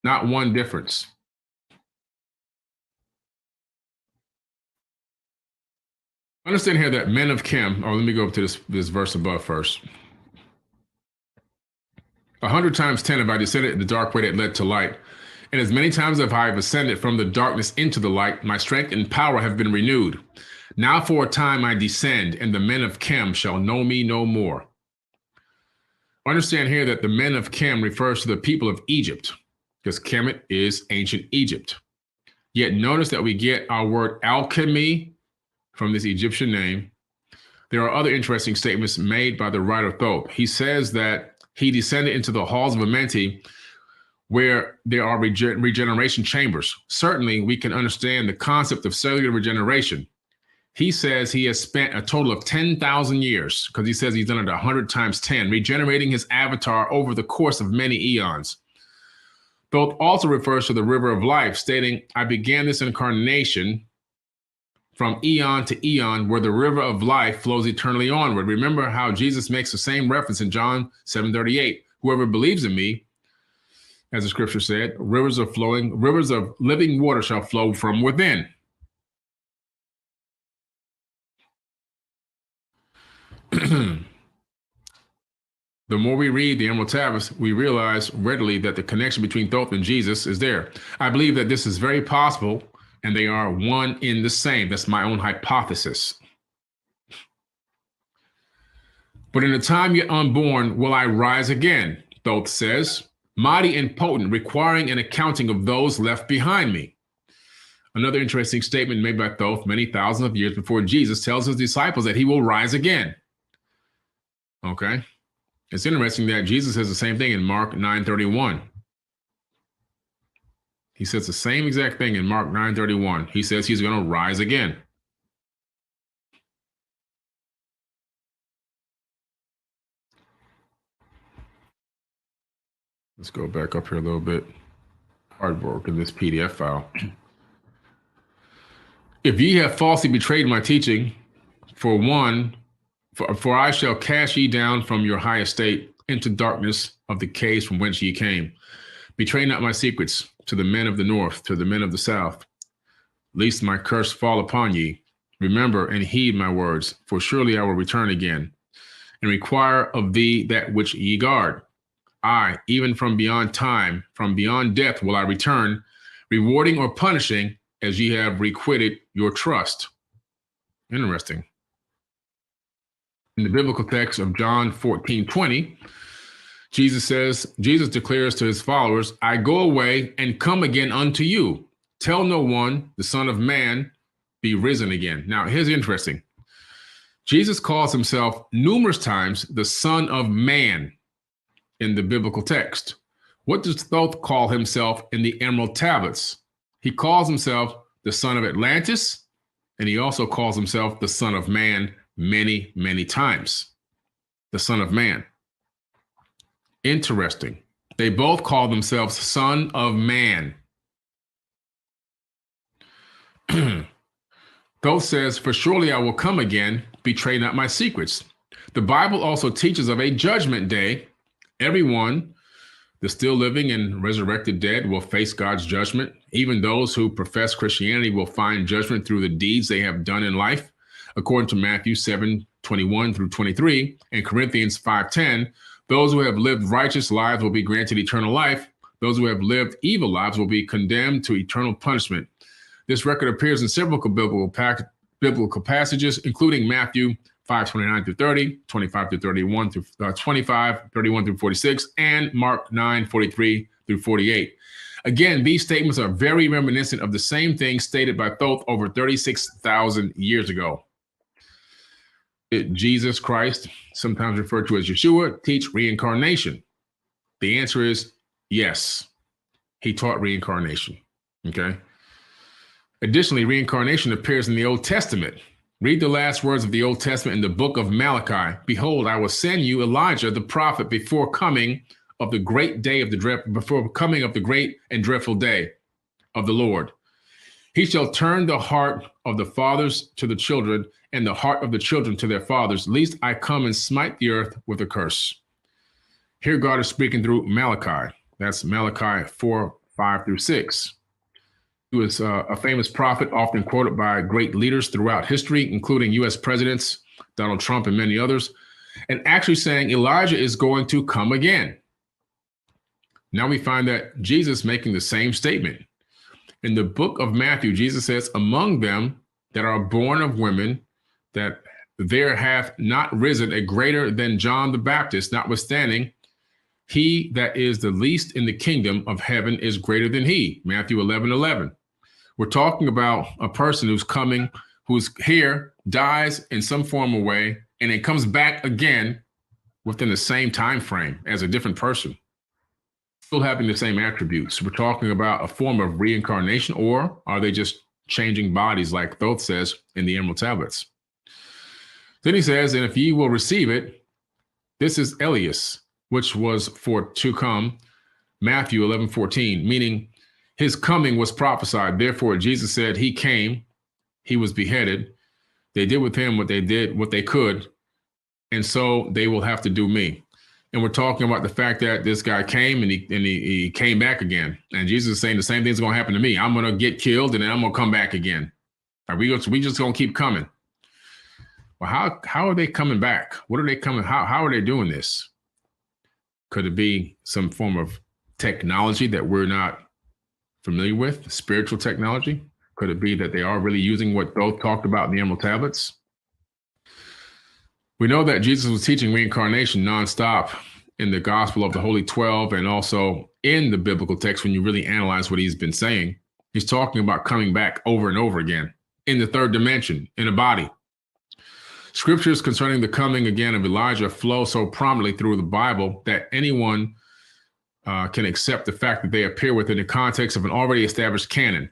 Not one difference. Understand here that men of Chem, let me go up to this verse above first. 100 times 10 have I descended in the dark way that led to light. And as many times as I have ascended from the darkness into the light, my strength and power have been renewed. Now for a time I descend, and the men of Chem shall know me no more. Understand here that the men of Chem refers to the people of Egypt, because Kemet is ancient Egypt. Yet notice that we get our word alchemy from this Egyptian name. There are other interesting statements made by the writer Thoth. He says that he descended into the halls of Amenti, where there are regeneration chambers. Certainly, we can understand the concept of cellular regeneration. He says he has spent a total of 10,000 years, because he says he's done it 100 times 10, regenerating his avatar over the course of many eons. Thoth also refers to the river of life, stating, I began this incarnation from eon to eon, where the river of life flows eternally onward. Remember how Jesus makes the same reference in John 7:38. Whoever believes in me, as the scripture said, rivers of living water shall flow from within. The more we read the Emerald Tablets, we realize readily that the connection between Thoth and Jesus is there. I believe that this is very possible, and they are one in the same. That's my own hypothesis. But in the time yet unborn will I rise again, Thoth says, mighty and potent, requiring an accounting of those left behind me. Another interesting statement made by Thoth many thousands of years before Jesus tells his disciples that he will rise again. Okay. It's interesting that Jesus says the same thing in Mark 9:31. He says the same exact thing in Mark 9:31. He says he's going to rise again. Let's go back up here a little bit. Hard work in this PDF file. If ye have falsely betrayed my teaching, for I shall cast ye down from your high estate into darkness of the caves from whence ye came. Betray not my secrets to the men of the north, to the men of the south, lest my curse fall upon ye. Remember and heed my words, for surely I will return again, and require of thee that which ye guard. I, even from beyond time, from beyond death will I return, rewarding or punishing as ye have requited your trust. Interesting. In the biblical text of John 14:20, Jesus declares to his followers, I go away and come again unto you. Tell no one the Son of Man be risen again. Now, here's interesting. Jesus calls himself numerous times the Son of Man in the biblical text. What does Thoth call himself in the Emerald Tablets? He calls himself the son of Atlantis And he also calls himself the Son of Man many, many times. The Son of Man. Interesting. They both call themselves Son of Man. Thoth says, "For surely I will come again, betray not my secrets." The Bible also teaches of a judgment day. Everyone, the still living and resurrected dead, will face God's judgment. Even those who profess Christianity will find judgment through the deeds they have done in life. According to Matthew 7:21 through 23 and Corinthians 5:10, those who have lived righteous lives will be granted eternal life. Those who have lived evil lives will be condemned to eternal punishment. This record appears in several biblical passages, including Matthew 5:29 through 30, 25 through 31 through 25, 31 through 46, and Mark 9:43 through 48. Again, these statements are very reminiscent of the same thing stated by Thoth over 36,000 years ago. Did Jesus Christ, sometimes referred to as Yeshua, teach reincarnation? The answer is yes. He taught reincarnation. Okay. Additionally, reincarnation appears in the Old Testament. Read the last words of the Old Testament in the book of Malachi. "Behold, I will send you Elijah the prophet before coming of the great day of before coming of the great and dreadful day of the Lord. He shall turn the heart of the fathers to the children, and the heart of the children to their fathers, lest I come and smite the earth with a curse." Here God is speaking through Malachi. That's Malachi 4:5 through 6. He was a famous prophet, often quoted by great leaders throughout history, including U.S. presidents, Donald Trump and many others, and actually saying Elijah is going to come again. Now we find that Jesus making the same statement. In the book of Matthew, Jesus says, "Among them that are born of women, that there hath not risen a greater than John the Baptist, notwithstanding, he that is the least in the kingdom of heaven is greater than he." Matthew 11:11. We're talking about a person who's coming, who's here, dies in some form or way, and then comes back again within the same time frame as a different person, still having the same attributes. We're talking about a form of reincarnation, or are they just changing bodies like Thoth says in the Emerald Tablets? Then he says, "And if ye will receive it, this is Elias, which was for to come," Matthew 11:14, meaning his coming was prophesied. Therefore, Jesus said he came, he was beheaded. They did with him what they could, and so they will have to do me. And we're talking about the fact that this guy came and he came back again. And Jesus is saying the same thing's going to happen to me. I'm going to get killed and then I'm going to come back again. We just going to keep coming. Well, how are they coming back? What are they coming? How are they doing this? Could it be some form of technology that we're not familiar with, spiritual technology? Could it be that they are really using what Thoth talked about in the Emerald Tablets? We know that Jesus was teaching reincarnation nonstop in the Gospel of the Holy 12 and also in the biblical text. When you really analyze what he's been saying, he's talking about coming back over and over again in the third dimension, in a body. Scriptures concerning the coming again of Elijah flow so prominently through the Bible that anyone can accept the fact that they appear within the context of an already established canon.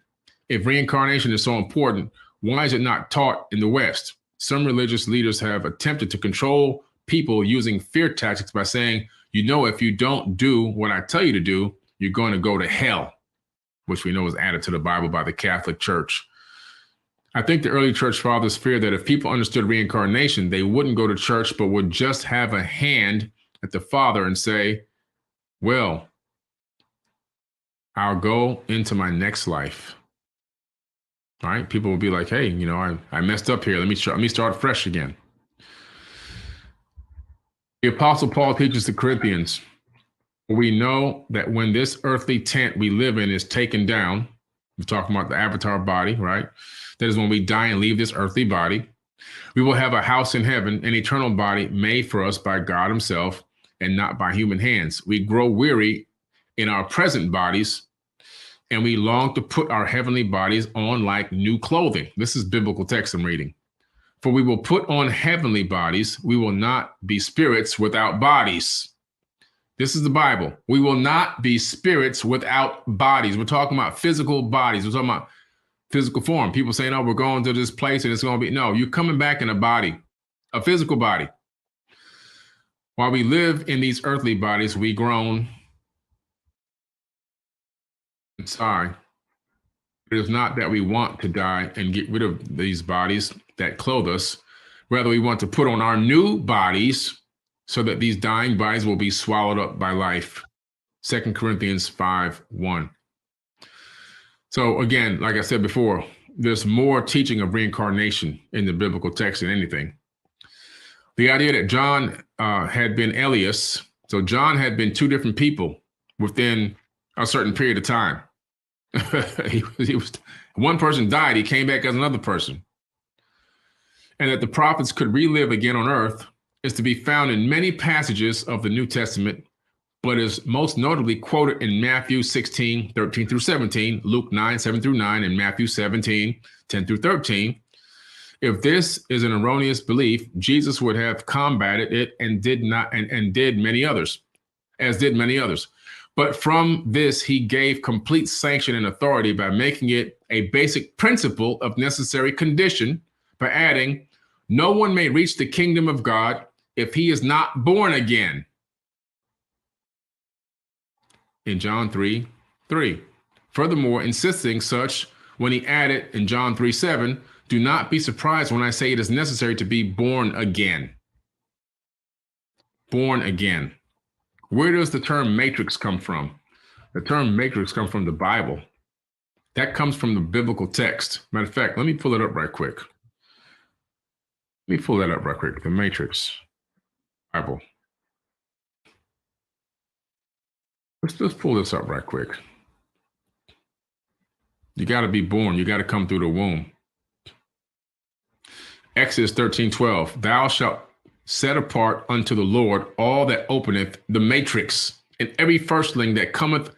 If reincarnation is so important, why is it not taught in the West? Some religious leaders have attempted to control people using fear tactics by saying, if you don't do what I tell you to do, you're going to go to hell, which we know is added to the Bible by the Catholic Church. I think the early church fathers feared that if people understood reincarnation, they wouldn't go to church, but would just have a hand at the Father and say, "Well, I'll go into my next life." All right. People will be like, "Hey, I messed up here. Let me start fresh again." The Apostle Paul teaches the Corinthians, "We know that when this earthly tent we live in is taken down," we're talking about the avatar body, right? That is when we die and leave this earthly body. "We will have a house in heaven, an eternal body made for us by God himself and not by human hands. We grow weary in our present bodies, and we long to put our heavenly bodies on like new clothing." This is biblical text I'm reading. "For we will put on heavenly bodies. We will not be spirits without bodies." This is the Bible. We will not be spirits without bodies. We're talking about physical bodies. We're talking about physical form. People saying, oh, we're going to this place and it's going to be, no, you're coming back in a body, a physical body. While we live in these earthly bodies, we groan and sigh. It is not that we want to die and get rid of these bodies that clothe us. Rather, we want to put on our new bodies so that these dying bodies will be swallowed up by life. 2 Corinthians 5:1. So again, like I said before, there's more teaching of reincarnation in the biblical text than anything. The idea that John had been Elias, so John had been two different people within a certain period of time. he was one person died, he came back as another person. And that the prophets could relive again on earth is to be found in many passages of the New Testament, but is most notably quoted in Matthew 16:13-17, Luke 9:7-9, and Matthew 17:10-13. If this is an erroneous belief, Jesus would have combated it and did many others, as did many others. But from this, he gave complete sanction and authority by making it a basic principle of necessary condition by adding, no one may reach the kingdom of God if he is not born again. In John 3:3. Furthermore, insisting such when he added in John 3:7, do not be surprised when I say it is necessary to be born again. Born again. Where does the term matrix come from? The term matrix comes from the Bible. That comes from the biblical text. Matter of fact, let me pull it up right quick. Let me pull that up right quick. The matrix. Bible. Let's pull this up right quick. You got to be born. You got to come through the womb. Exodus 13:12. Thou shalt set apart unto the Lord all that openeth the matrix, and every firstling that cometh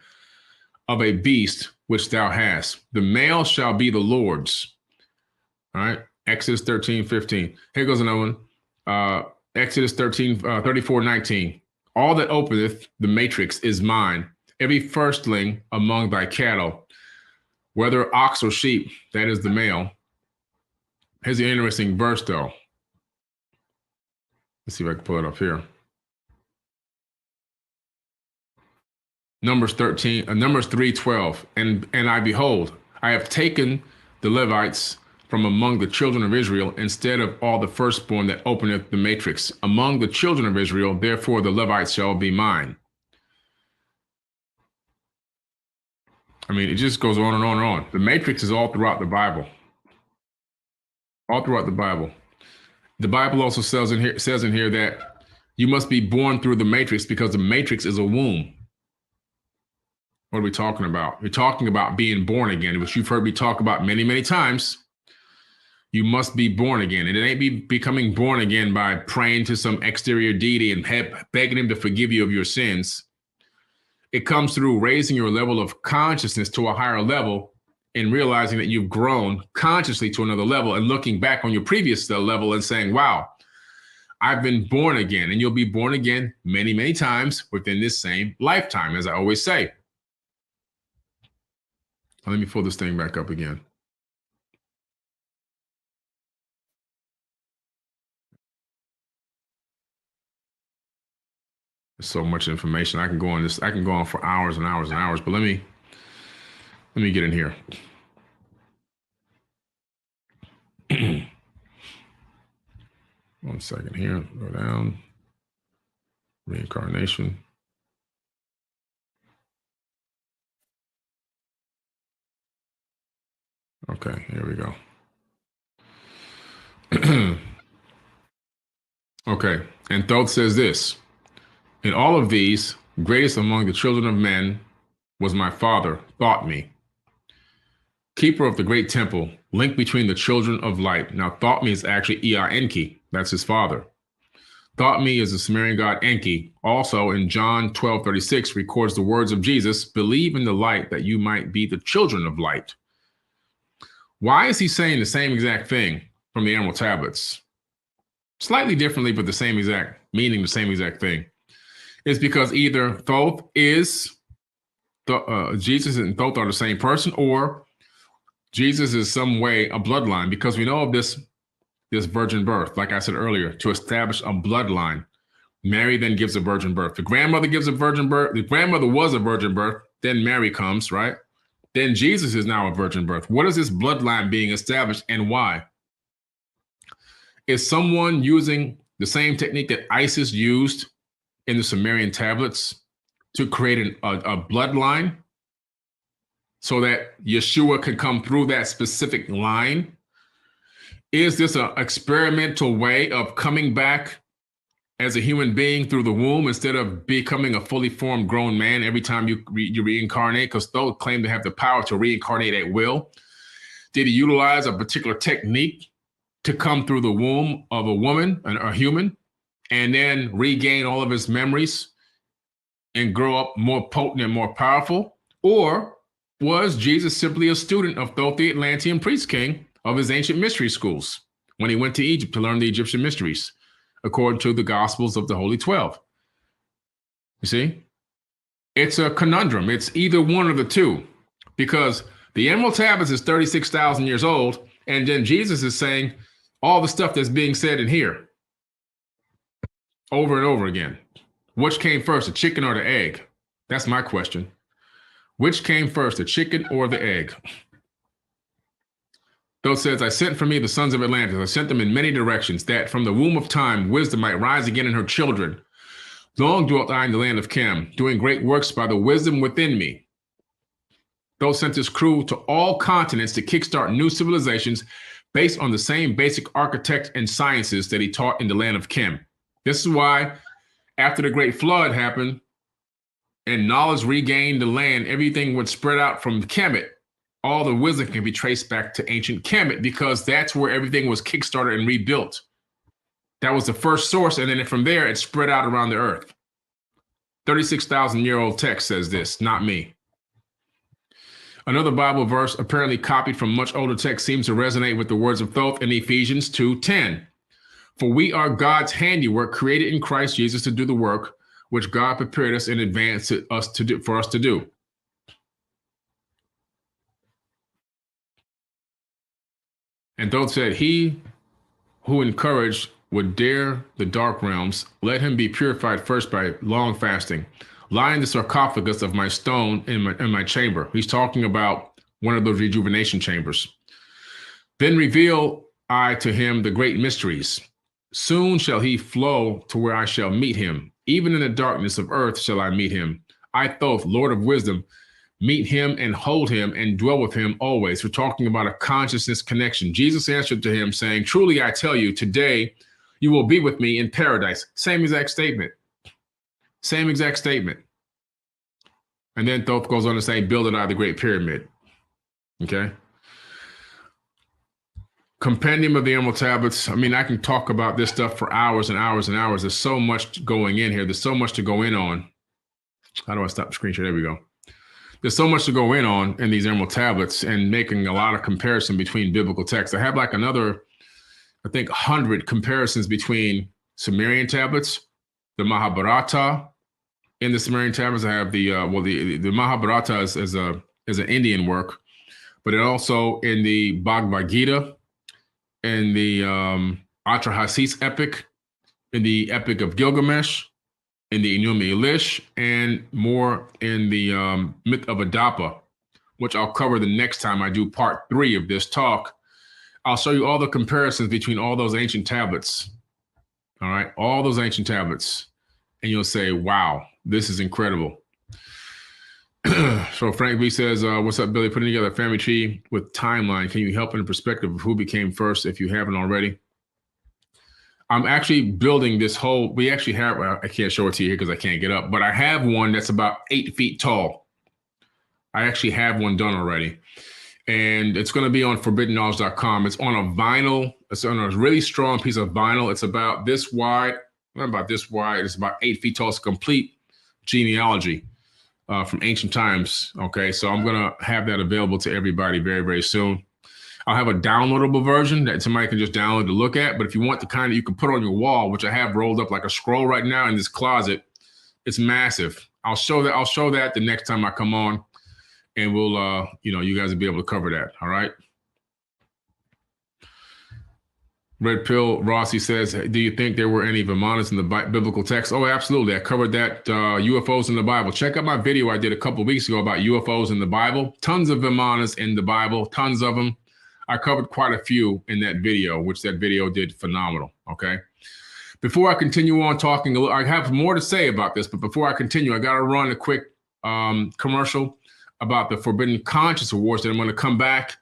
of a beast which thou hast. The male shall be the Lord's. All right. Exodus 13:15. Here goes another one. Exodus 34:19. All that openeth the matrix is mine. Every firstling among thy cattle, whether ox or sheep, that is the male. Here's the interesting verse, though. Let's see if I can pull it up here. Numbers 3:12. And I behold, I have taken the Levites from among the children of Israel instead of all the firstborn that openeth the matrix. Among the children of Israel, therefore the Levites shall be mine. I mean, it just goes on and on and on. The matrix is all throughout the Bible. All throughout the Bible. The Bible also says in here that you must be born through the matrix because the matrix is a womb. What are we talking about? We're talking about being born again, which you've heard me talk about many, many times. You must be born again. And it ain't becoming born again by praying to some exterior deity and begging him to forgive you of your sins. It comes through raising your level of consciousness to a higher level and realizing that you've grown consciously to another level and looking back on your previous level and saying, wow, I've been born again. And you'll be born again many, many times within this same lifetime, as I always say. Let me pull this thing back up again. There's so much information. I can go on this. I can go on for hours and hours and hours, but let me get in here. One second here. Go down. Reincarnation. Okay, here we go. Okay, and Thoth says this. In all of these, greatest among the children of men was my father, Thought Me, keeper of the great temple, link between the children of light. Now, Thought Me is actually Ea Enki. That's his father. Thought Me is the Sumerian god Enki. Also in John 12:36 records the words of Jesus, believe in the light that you might be the children of light. Why is he saying the same exact thing from the Emerald Tablets? Slightly differently, but the same exact meaning, the same exact thing. It's because either Thoth is Jesus and Thoth are the same person, or Jesus is some way a bloodline, because we know of this virgin birth, like I said earlier, to establish a bloodline. Mary then gives a virgin birth. The grandmother gives a virgin birth. The grandmother was a virgin birth. Then Mary comes, right? Then Jesus is now a virgin birth. What is this bloodline being established and why? Is someone using the same technique that ISIS used in the Sumerian tablets to create a bloodline so that Yeshua could come through that specific line? Is this an experimental way of coming back as a human being through the womb instead of becoming a fully formed grown man every time you reincarnate? Because those claim to have the power to reincarnate at will. Did he utilize a particular technique to come through the womb of a woman, a human, and then regain all of his memories and grow up more potent and more powerful? Or was Jesus simply a student of Thoth the Atlantean priest king of his ancient mystery schools when he went to Egypt to learn the Egyptian mysteries, according to the Gospels of the Holy 12? You see? It's a conundrum. It's either one of the two, because the Emerald Tablets is 36,000 years old, and then Jesus is saying all the stuff that's being said in here over and over again. Which came first, the chicken or the egg? That's my question. Which came first, the chicken or the egg? Thoth says, I sent for me the sons of Atlantis. I sent them in many directions, that from the womb of time, wisdom might rise again in her children. Long dwelt I in the land of Chem, doing great works by the wisdom within me. Thoth sent his crew to all continents to kickstart new civilizations based on the same basic architect and sciences that he taught in the land of Chem. This is why, after the great flood happened and knowledge regained the land, everything would spread out from Kemet. All the wisdom can be traced back to ancient Kemet, because that's where everything was kickstarted and rebuilt. That was the first source, and then from there, it spread out around the earth. 36,000-year-old text says this, not me. Another Bible verse, apparently copied from much older text, seems to resonate with the words of Thoth in Ephesians 2:10. For we are God's handiwork, created in Christ Jesus to do the work which God prepared us in advance for us to do. And Thoth said, he who encouraged would dare the dark realms, let him be purified first by long fasting. Lie in the sarcophagus of my stone in my chamber. He's talking about one of those rejuvenation chambers. Then reveal I to him the great mysteries. Soon shall he flow to where I shall meet him. Even in the darkness of earth shall I meet him. I, Thoth, Lord of wisdom, meet him and hold him and dwell with him always. We're talking about a consciousness connection. Jesus answered to him saying, truly I tell you, today you will be with me in paradise. Same exact statement. Same exact statement. And then Thoth goes on to say, build it out of the Great Pyramid. Okay. Compendium of the Emerald Tablets. I mean, I can talk about this stuff for hours and hours and hours. There's so much going in here. There's so much to go in on. How do I stop the screen share? There we go. There's so much to go in on in these Emerald Tablets, and making a lot of comparison between biblical texts. I have like another, I think, 100 comparisons between Sumerian tablets, the Mahabharata. In the Sumerian tablets, I have the Mahabharata is an Indian work, but it also in the Bhagavad Gita, in the Atrahasis epic, in the Epic of Gilgamesh, in the Enuma Elish, and more in the Myth of Adapa, which I'll cover the next time I do part 3 of this talk. I'll show you all the comparisons between all those ancient tablets. All right, all those ancient tablets. And you'll say, wow, this is incredible. So Frank B says, what's up, Billy? Putting together a family tree with timeline. Can you help in the perspective of who became first if you haven't already? I'm actually building this whole, we actually have, well, I can't show it to you here because I can't get up, but I have one that's about 8 feet tall. I actually have one done already. And it's going to be on forbiddenknowledge.com. It's on a vinyl. It's on a really strong piece of vinyl. It's about this wide, not about this wide. It's about 8 feet tall. It's a complete genealogy from ancient times. Okay, so I'm going to have that available to everybody very, very soon. I'll have a downloadable version that somebody can just download to look at. But if you want the kind that you can put on your wall, which I have rolled up like a scroll right now in this closet, it's massive. I'll show that the next time I come on, and we'll, you guys will be able to cover that. All right. Red Pill Rossi says, do you think there were any Vimanas in the biblical text? Oh, absolutely. I covered that, UFOs in the Bible. Check out my video I did a couple of weeks ago about UFOs in the Bible. Tons of Vimanas in the Bible, tons of them. I covered quite a few in that video, which that video did phenomenal, okay? Before I continue on talking, I have more to say about this, but before I continue, I got to run a quick commercial about the Forbidden Conscious Awards. Then I'm going to come back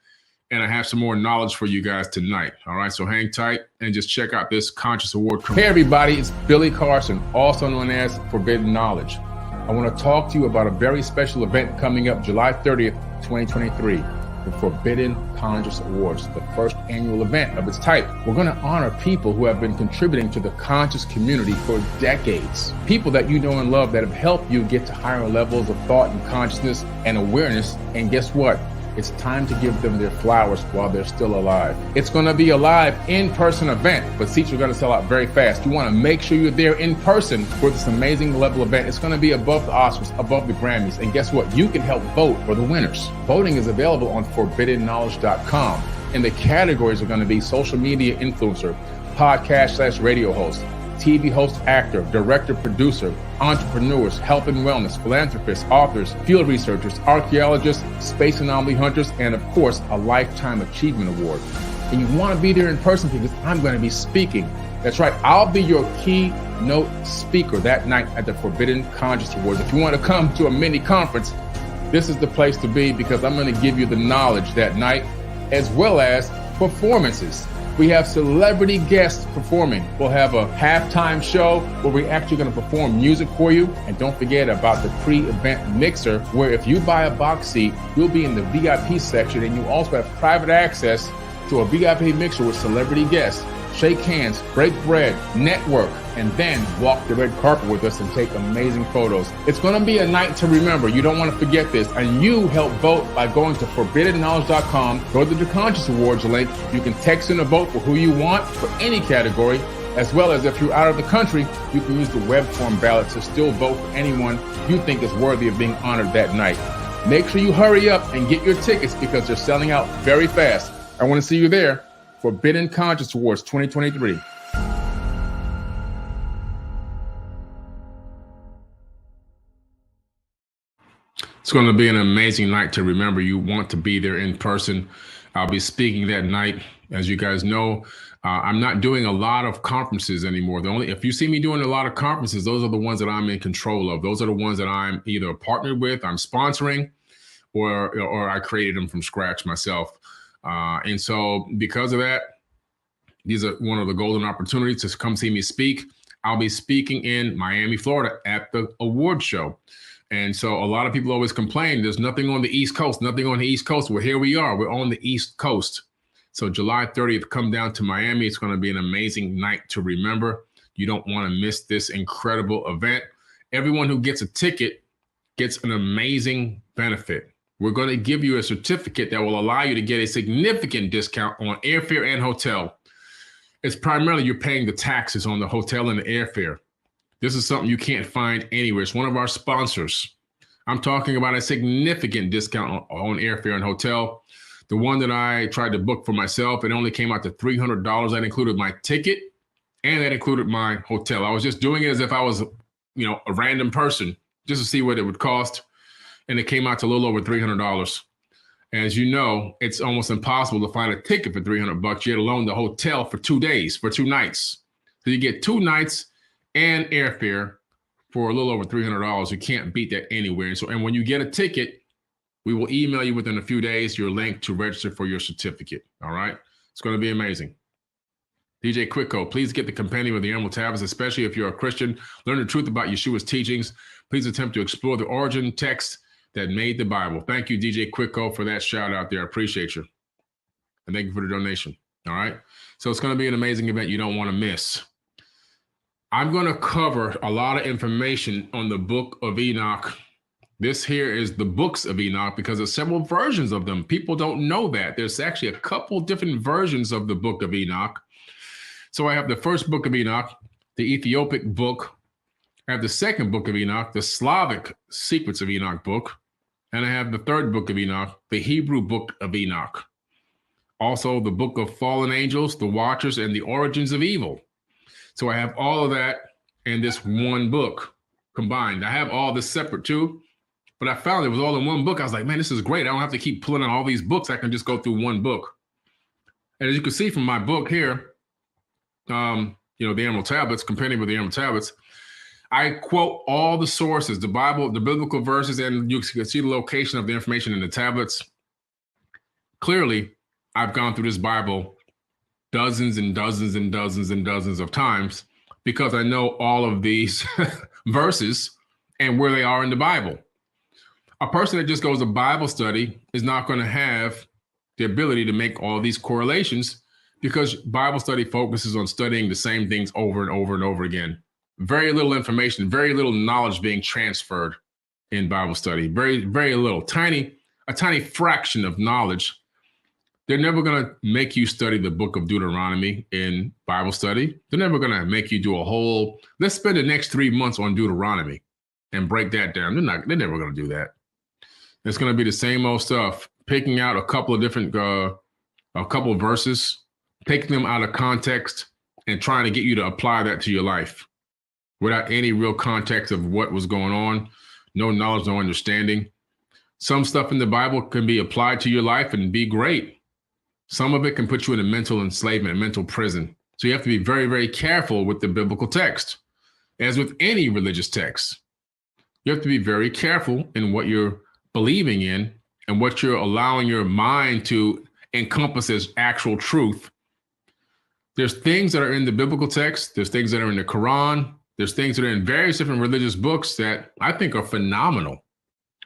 and I have some more knowledge for you guys tonight. All right, so hang tight and just check out this Conscious Award commercial. Hey everybody, it's Billy Carson, also known as Forbidden Knowledge. I want to talk to you about a very special event coming up July 30th, 2023. The Forbidden Conscious Awards, the first annual event of its type. We're going to honor people who have been contributing to the conscious community for decades. People that you know and love that have helped you get to higher levels of thought and consciousness and awareness. And guess what? It's time to give them their flowers while they're still alive. It's going to be a live in-person event, but seats are going to sell out very fast. You want to make sure you're there in person for this amazing level event. It's going to be above the Oscars, above the Grammys. And guess what? You can help vote for the winners. Voting is available on forbiddenknowledge.com. And the categories are going to be social media influencer, podcast/radio host, TV host, actor, director, producer, entrepreneurs, health and wellness, philanthropists, authors, field researchers, archaeologists, space anomaly hunters, and of course, a Lifetime Achievement Award. And you want to be there in person because I'm going to be speaking. That's right. I'll be your keynote speaker that night at the Forbidden Conscious Awards. If you want to come to a mini conference, this is the place to be because I'm going to give you the knowledge that night as well as performances. We have celebrity guests performing. We'll have a halftime show where we're actually going to perform music for you. And don't forget about the pre-event mixer, where if you buy a box seat, you'll be in the VIP section and you also have private access to a VIP mixer with celebrity guests. Shake hands, break bread, network, and then walk the red carpet with us and take amazing photos. It's going to be a night to remember. You don't want to forget this. And you help vote by going to forbiddenknowledge.com, go to the Conscious Awards link. You can text in a vote for who you want for any category, as well as if you're out of the country, you can use the web form ballot to still vote for anyone you think is worthy of being honored that night. Make sure you hurry up and get your tickets because they're selling out very fast. I want to see you there. Forbidden Conscious Awards 2023. It's going to be an amazing night to remember. You want to be there in person. I'll be speaking that night. As you guys know, I'm not doing a lot of conferences anymore. If you see me doing a lot of conferences, those are the ones that I'm in control of. Those are the ones that I'm either partnered with, I'm sponsoring, or I created them from scratch myself. And so because of that, these are one of the golden opportunities to come see me speak. I'll be speaking in Miami, Florida at the award show. And so a lot of people always complain, there's nothing on the East Coast, nothing on the East Coast. Well, here we are. We're on the East Coast. So July 30th, come down to Miami. It's going to be an amazing night to remember. You don't want to miss this incredible event. Everyone who gets a ticket gets an amazing benefit. We're going to give you a certificate that will allow you to get a significant discount on airfare and hotel. It's primarily you're paying the taxes on the hotel and the airfare. This is something you can't find anywhere. It's one of our sponsors. I'm talking about a significant discount on airfare and hotel. The one that I tried to book for myself, it only came out to $300. That included my ticket and that included my hotel. I was just doing it as if I was, a random person just to see what it would cost. And it came out to a little over $300. As you know, it's almost impossible to find a ticket for $300, yet alone the hotel for 2 days, for 2 nights. So you get 2 nights and airfare for a little over $300. You can't beat that anywhere. And when you get a ticket, we will email you within a few days your link to register for your certificate. All right. It's going to be amazing. DJ Quicko, please get the Compendium of the Emerald Tablets, especially if you're a Christian. Learn the truth about Yeshua's teachings. Please attempt to explore the origin text that made the Bible. Thank you, DJ Quicko, for that shout out there. I appreciate you. And thank you for the donation. All right. So it's going to be an amazing event you don't want to miss. I'm going to cover a lot of information on the Book of Enoch. This here is the books of Enoch because there's several versions of them. People don't know that. There's actually a couple different versions of the Book of Enoch. So I have the first Book of Enoch, the Ethiopic book. I have the second Book of Enoch, the Slavic Secrets of Enoch book. And I have the third Book of Enoch, the Hebrew Book of Enoch. Also the book of fallen angels, the watchers, and the origins of evil. So I have all of that in this one book combined. I have all this separate too, but I found it was all in one book. I was like, man, this is great. I don't have to keep pulling out all these books. I can just go through one book. And as you can see from my book here, the Emerald Tablets, Compendium of the Emerald Tablets, I quote all the sources, the Bible, the biblical verses, and you can see the location of the information in the tablets. Clearly, I've gone through this Bible dozens and dozens and dozens and dozens of times because I know all of these verses and where they are in the Bible. A person that just goes to Bible study is not going to have the ability to make all these correlations because Bible study focuses on studying the same things over and over and over again. Very little information, very little knowledge being transferred in Bible study. Very, very little, a tiny fraction of knowledge. They're never going to make you study the book of Deuteronomy in Bible study. They're never going to make you do a whole, let's spend the next 3 months on Deuteronomy and break that down. They're never going to do that. It's going to be the same old stuff, picking out a couple of different, a couple of verses, taking them out of context and trying to get you to apply that to your life without any real context of what was going on, no knowledge, no understanding. Some stuff in the Bible can be applied to your life and be great. Some of it can put you in a mental enslavement, a mental prison. So you have to be very, very careful with the biblical text. As with any religious text, you have to be very careful in what you're believing in and what you're allowing your mind to encompass as actual truth. There's things that are in the biblical text. There's things that are in the Quran. There's things that are in various different religious books that I think are phenomenal.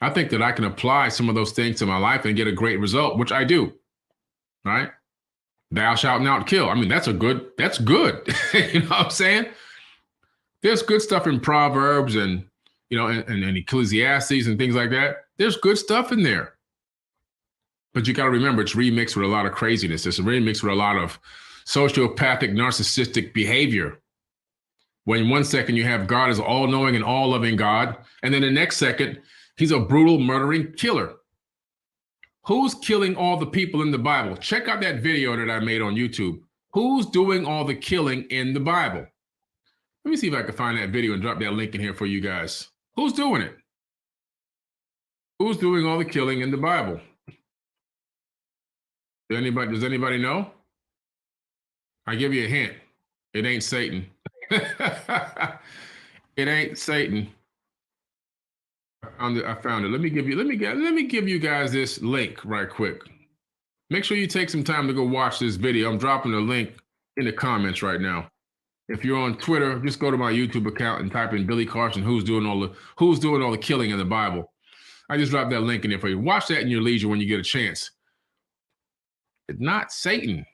I think that I can apply some of those things to my life and get a great result, which I do. Right? Thou shalt not kill. I mean, that's good. You know what I'm saying? There's good stuff in Proverbs and Ecclesiastes and things like that. There's good stuff in there. But you got to remember, it's remixed with a lot of craziness. It's remixed with a lot of sociopathic, narcissistic behavior. When 1 second you have God as all-knowing and all-loving God, and then the next second, he's a brutal, murdering killer. Who's killing all the people in the Bible? Check out that video that I made on YouTube. Who's doing all the killing in the Bible? Let me see if I can find that video and drop that link in here for you guys. Who's doing it? Who's doing all the killing in the Bible? Does anybody know? I give you a hint. It ain't Satan. It ain't Satan. I found it. Let me give you guys this link right quick. Make sure you take some time to go watch this video. I'm dropping the link in the comments right now. If you're on Twitter, just go to my YouTube account and type in Billy Carson, who's doing all the killing in the Bible. I just dropped that link in there for you. Watch that in your leisure when you get a chance. It's not Satan.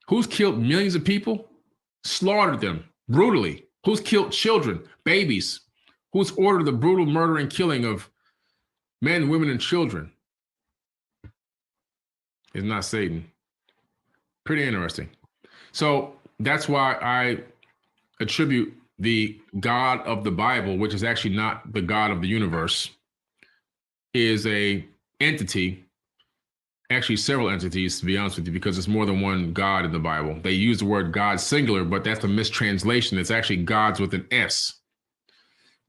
Who's killed millions of people? Slaughtered them brutally. Who's killed children, babies? Who's ordered the brutal murder and killing of men, women, and children? It's not Satan. Pretty interesting. So that's why I attribute the God of the Bible, which is actually not the God of the universe, is a entity, actually several entities, to be honest with you, because it's more than one God in the Bible. They use the word God singular, but that's a mistranslation. It's actually gods with an S.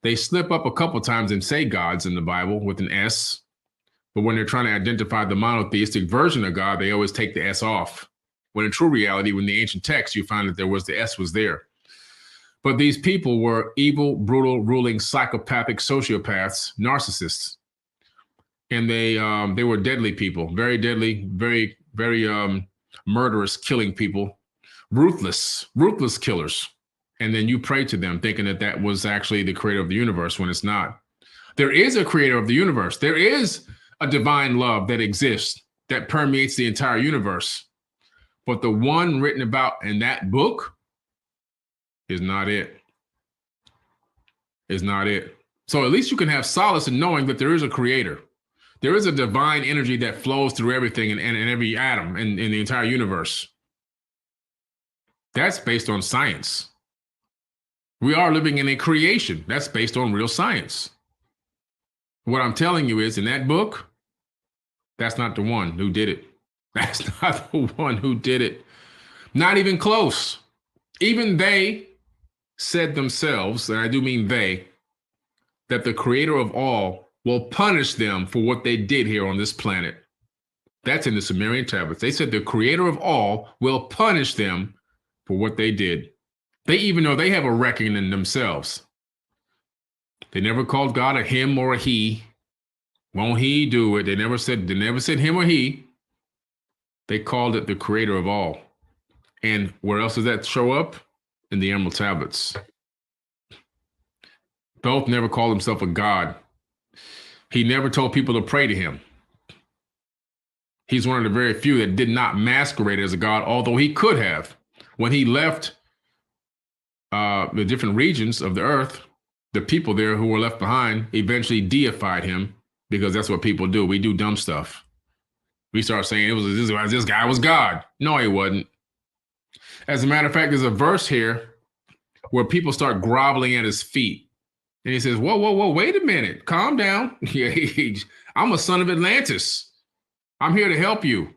They slip up a couple times and say gods in the Bible with an S, but when they're trying to identify the monotheistic version of God, they always take the S off. When in true reality, when the ancient text, you find that the S was there. But these people were evil, brutal, ruling, psychopathic, sociopaths, narcissists. And they were deadly people, very deadly, very, very murderous, killing people, ruthless killers. And then you pray to them thinking that that was actually the creator of the universe when it's not. There is a creator of the universe. There is a divine love that exists that permeates the entire universe. But the one written about in that book is not it. Is not it. So at least you can have solace in knowing that there is a creator. There is a divine energy that flows through everything and every atom in the entire universe. That's based on science. We are living in a creation that's based on real science. What I'm telling you is in that book, that's not the one who did it. That's not the one who did it. Not even close. Even they said themselves, and I do mean they, that the creator of all will punish them for what they did here on this planet. That's in the Sumerian tablets. They said the creator of all will punish them for what they did. They even know they have a reckoning in themselves. They never called God a him or a he. Won't he do it? They never said him or he. They called it the creator of all. And where else does that show up? In the Emerald Tablets. Thoth never called himself a god. He never told people to pray to him. He's one of the very few that did not masquerade as a god, although he could have. When he left the different regions of the earth, the people there who were left behind eventually deified him, because that's what people do. We do dumb stuff. We start saying this guy was God. No, he wasn't. As a matter of fact, there's a verse here where people start groveling at his feet. And he says, whoa, wait a minute. Calm down. I'm a son of Atlantis. I'm here to help you.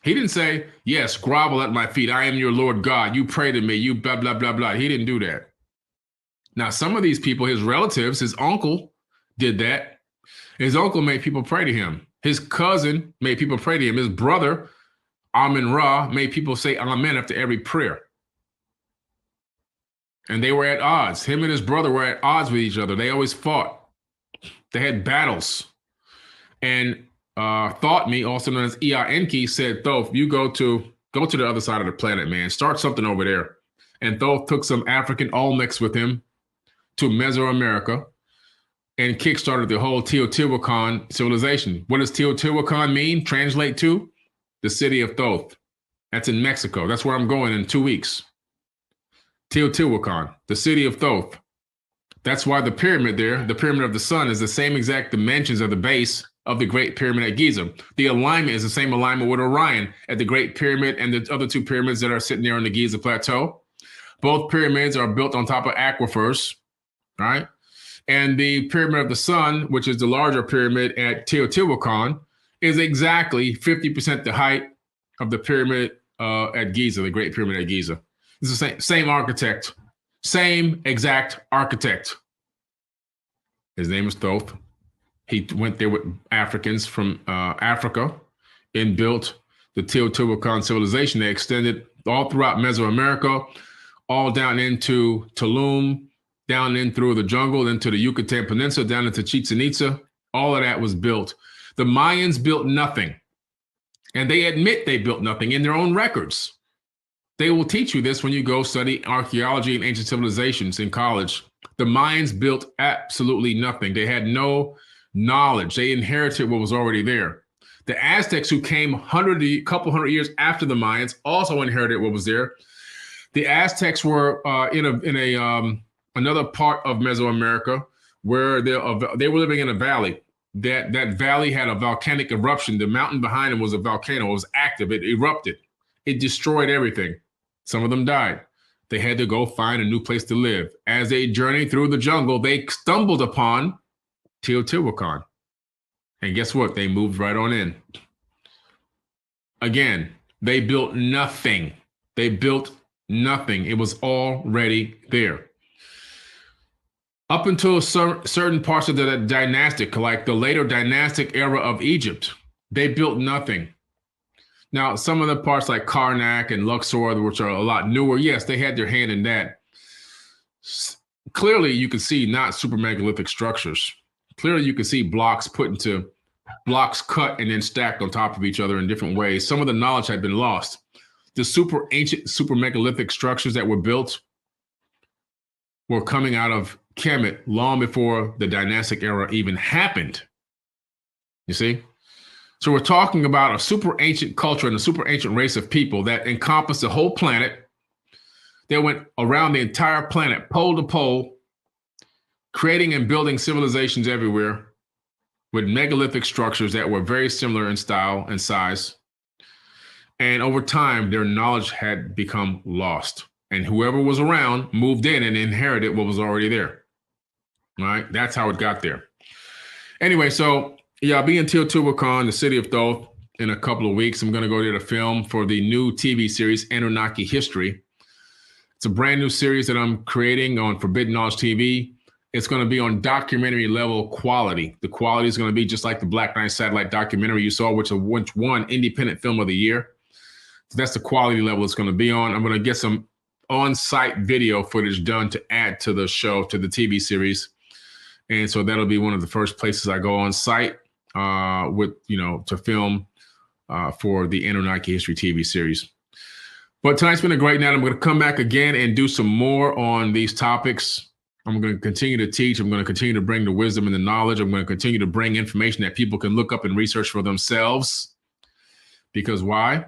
He didn't say, yes, grovel at my feet. I am your Lord God. You pray to me. You blah, blah, blah, blah. He didn't do that. Now, some of these people, his relatives, his uncle did that. His uncle made people pray to him. His cousin made people pray to him. His brother, Amun-Ra, made people say amen after every prayer. And they were at odds. Him and his brother were at odds with each other. They always fought. They had battles. And Thothme, also known as Ea Enki, said, Thoth, you go to the other side of the planet, man. Start something over there. And Thoth took some African Olmecs with him to Mesoamerica and kickstarted the whole Teotihuacan civilization. What does Teotihuacan mean? Translate to the city of Thoth. That's in Mexico. That's where I'm going in 2 weeks. Teotihuacan, the city of Thoth. That's why the pyramid there, the Pyramid of the Sun, is the same exact dimensions of the base of the Great Pyramid at Giza. The alignment is the same alignment with Orion at the Great Pyramid and the other two pyramids that are sitting there on the Giza Plateau. Both pyramids are built on top of aquifers, right? And the Pyramid of the Sun, which is the larger pyramid at Teotihuacan, is exactly 50% the height of the pyramid at Giza, the Great Pyramid at Giza. It's the same architect, same exact architect. His name is Thoth. He went there with Africans from Africa and built the Teotihuacan civilization. They extended all throughout Mesoamerica, all down into Tulum, down in through the jungle, into the Yucatan Peninsula, down into Chichen Itza. All of that was built. The Mayans built nothing. And they admit they built nothing in their own records. They will teach you this when you go study archaeology and ancient civilizations in college. The Mayans built absolutely nothing. They had no knowledge. They inherited what was already there. The Aztecs, who came a couple hundred years after the Mayans, also inherited what was there. The Aztecs were in another part of Mesoamerica where they were living in a valley. That valley had a volcanic eruption. The mountain behind them was a volcano. It was active. It erupted. It destroyed everything. Some of them died. They had to go find a new place to live. As they journeyed through the jungle, they stumbled upon Teotihuacan. And guess what? They moved right on in. Again, they built nothing. They built nothing. It was already there. Up until certain parts of the dynastic, like the later dynastic era of Egypt, they built nothing. Now, some of the parts like Karnak and Luxor, which are a lot newer, yes, they had their hand in that. Clearly, you can see not super megalithic structures. Clearly, you can see blocks cut and then stacked on top of each other in different ways. Some of the knowledge had been lost. The super ancient, super megalithic structures that were built were coming out of Kemet long before the dynastic era even happened. You see? So we're talking about a super ancient culture and a super ancient race of people that encompassed the whole planet. They went around the entire planet, pole to pole, creating and building civilizations everywhere with megalithic structures that were very similar in style and size. And over time, their knowledge had become lost. And whoever was around moved in and inherited what was already there. All right? That's how it got there. Anyway, so yeah, being Teotihuacan, the city of Thoth, in a couple of weeks. I'm going to go there to film for the new TV series, Anunnaki History. It's a brand new series that I'm creating on Forbidden Knowledge TV. It's going to be on documentary level quality. The quality is going to be just like the Black Knight satellite documentary you saw, which won Independent Film of the Year. So that's the quality level it's going to be on. I'm going to get some on-site video footage done to add to the show, to the TV series. And so that'll be one of the first places I go on site to film for the Anunnaki History TV series. But tonight's been a great night. I'm going to come back again and do some more on these topics. I'm going to continue to teach. I'm going to continue to bring the wisdom and the knowledge. I'm going to continue to bring information that people can look up and research for themselves. Because why?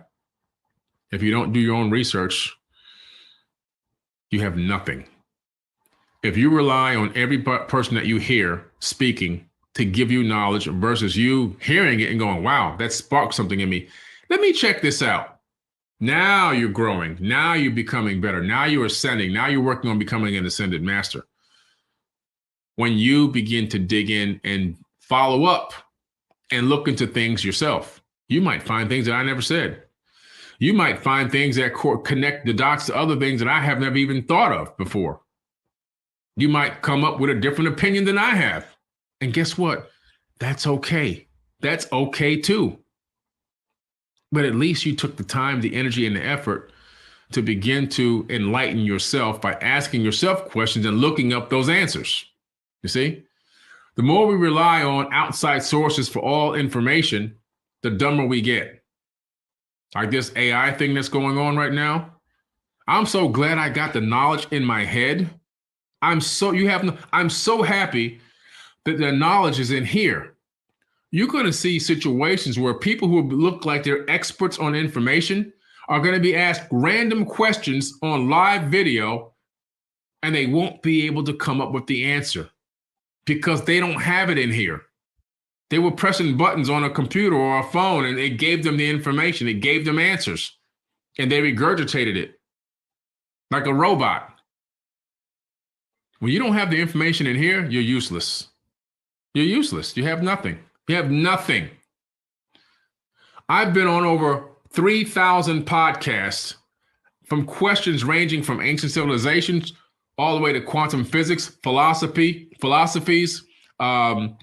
If you don't do your own research, you have nothing. If you rely on every person that you hear speaking to give you knowledge versus you hearing it and going, wow, that sparked something in me. Let me check this out. Now you're growing. Now you're becoming better. Now you're ascending. Now you're working on becoming an ascended master. When you begin to dig in and follow up and look into things yourself, you might find things that I never said. You might find things that connect the dots to other things that I have never even thought of before. You might come up with a different opinion than I have. And guess what? That's okay. That's okay too. But at least you took the time, the energy, and the effort to begin to enlighten yourself by asking yourself questions and looking up those answers. You see? The more we rely on outside sources for all information, the dumber we get. Like this AI thing that's going on right now. I'm so glad I got the knowledge in my head. I'm so happy that the knowledge is in here. You're going to see situations where people who look like they're experts on information are going to be asked random questions on live video, and they won't be able to come up with the answer because they don't have it in here. They were pressing buttons on a computer or a phone, and it gave them the information. It gave them answers, and they regurgitated it like a robot. When you don't have the information in here, you're useless. You're useless. You have nothing. You have nothing. I've been on over 3,000 podcasts from questions ranging from ancient civilizations all the way to quantum physics, philosophies. What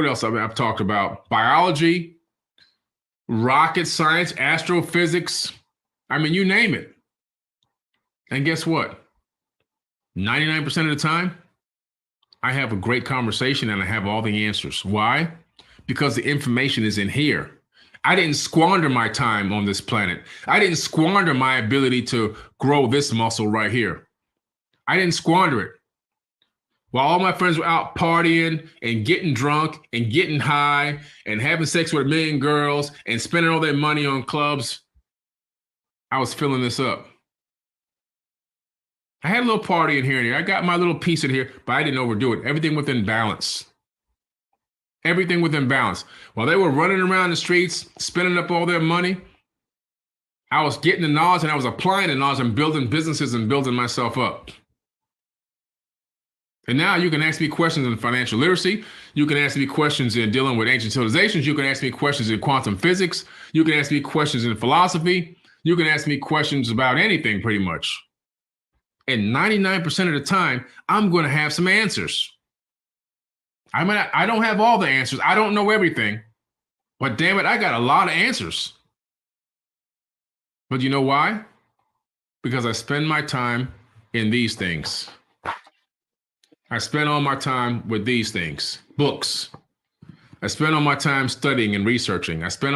else I've talked about? Biology, rocket science, astrophysics. I mean, you name it. And guess what? 99% of the time, I have a great conversation and I have all the answers. Why? Because the information is in here. I didn't squander my time on this planet. I didn't squander my ability to grow this muscle right here. I didn't squander it. While all my friends were out partying and getting drunk and getting high and having sex with a million girls and spending all their money on clubs, I was filling this up. I had a little party in here and there. I got my little piece in here, but I didn't overdo it. Everything within balance. Everything within balance. While they were running around the streets, spending up all their money, I was getting the knowledge and I was applying the knowledge and building businesses and building myself up. And now you can ask me questions in financial literacy. You can ask me questions in dealing with ancient civilizations. You can ask me questions in quantum physics. You can ask me questions in philosophy. You can ask me questions about anything pretty much. And 99% of the time, I'm going to have some answers. I mean, I don't have all the answers. I don't know everything. But damn it, I got a lot of answers. But you know why? Because I spend my time in these things. I spend all my time with these things, books. I spend all my time studying and researching. I spent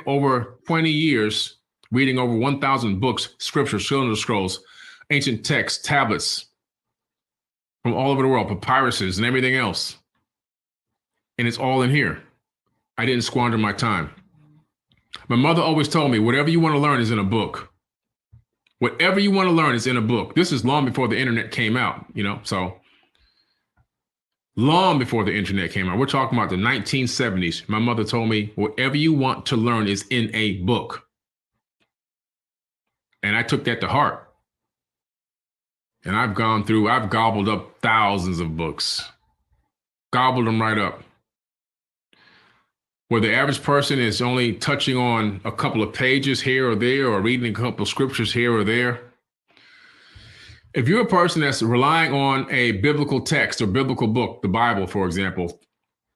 over 20 years reading over 1,000 books, scriptures, cylinder scrolls, ancient texts, tablets from all over the world, papyruses and everything else. And it's all in here. I didn't squander my time. My mother always told me, whatever you want to learn is in a book. Whatever you want to learn is in a book. This is long before the internet came out, so long before the internet came out. We're talking about the 1970s. My mother told me, whatever you want to learn is in a book. And I took that to heart. And I've gobbled up thousands of books, gobbled them right up. where the average person is only touching on a couple of pages here or there, or reading a couple of scriptures here or there. If you're a person that's relying on a biblical text or biblical book, the Bible, for example,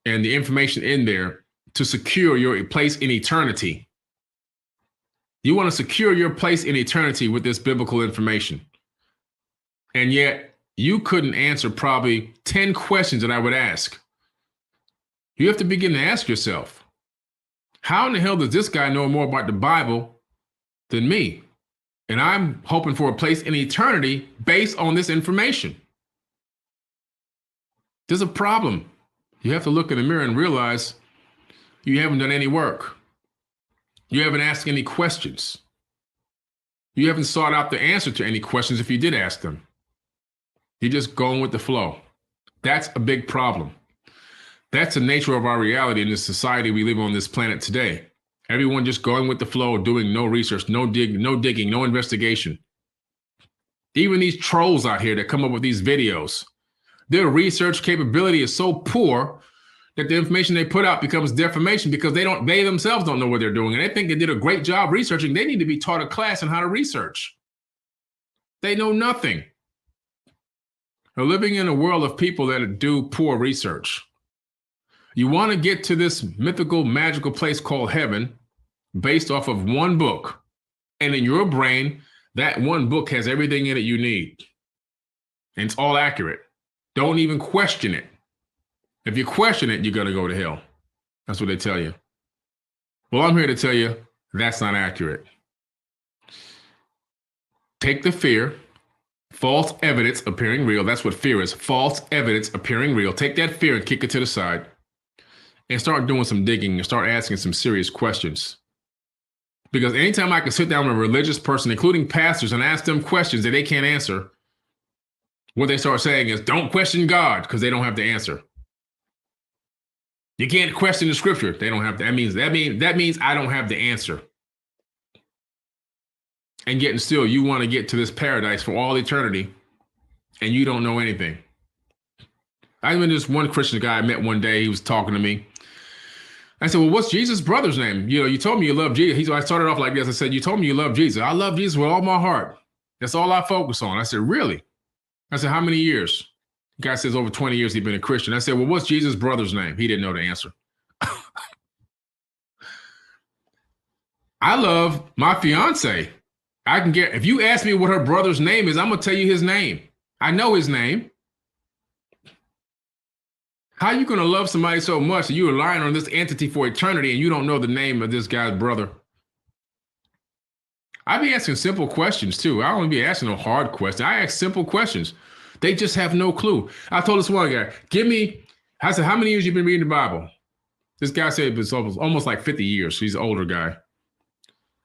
and the information in there to secure your place in eternity, you want to secure your place in eternity with this biblical information. And yet you couldn't answer probably 10 questions that I would ask. You have to begin to ask yourself, how in the hell does this guy know more about the Bible than me? And I'm hoping for a place in eternity based on this information. There's a problem. You have to look in the mirror and realize you haven't done any work. You haven't asked any questions. You haven't sought out the answer to any questions if you did ask them. You're just going with the flow. That's a big problem. That's the nature of our reality in the society we live on this planet today. Everyone just going with the flow, doing no research, no digging, no investigation. Even these trolls out here that come up with these videos, their research capability is so poor that the information they put out becomes defamation because they themselves don't know what they're doing. And they think they did a great job researching. They need to be taught a class on how to research. They know nothing. They're living in a world of people that do poor research. You want to get to this mythical, magical place called heaven based off of one book. And in your brain, that one book has everything in it you need. And it's all accurate. Don't even question it. If you question it, you're going to go to hell. That's what they tell you. Well, I'm here to tell you that's not accurate. Take the fear, false evidence appearing real. That's what fear is. False evidence appearing real. Take that fear and kick it to the side and start doing some digging and start asking some serious questions. Because anytime I can sit down with a religious person, including pastors, and ask them questions that they can't answer, what they start saying is, don't question God, because they don't have the answer. You can't question the scripture. They don't have that means I don't have the answer. And yet and still you want to get to this paradise for all eternity and you don't know anything. I remember this one Christian guy I met one day, he was talking to me. I said, well, what's Jesus' brother's name? You told me you love Jesus. I started off like this. I said, you told me you love Jesus. I love Jesus with all my heart. That's all I focus on. I said, really? I said, how many years? The guy says over 20 years he's been a Christian. I said, well, what's Jesus' brother's name? He didn't know the answer. I love my fiance. If you ask me what her brother's name is, I'm going to tell you his name. I know his name. How are you going to love somebody so much that you're relying on this entity for eternity and you don't know the name of this guy's brother? I be asking simple questions too. I don't be asking no hard questions. I ask simple questions. They just have no clue. I told this one guy, I said, how many years you been reading the Bible? This guy said it was almost like 50 years. He's an older guy.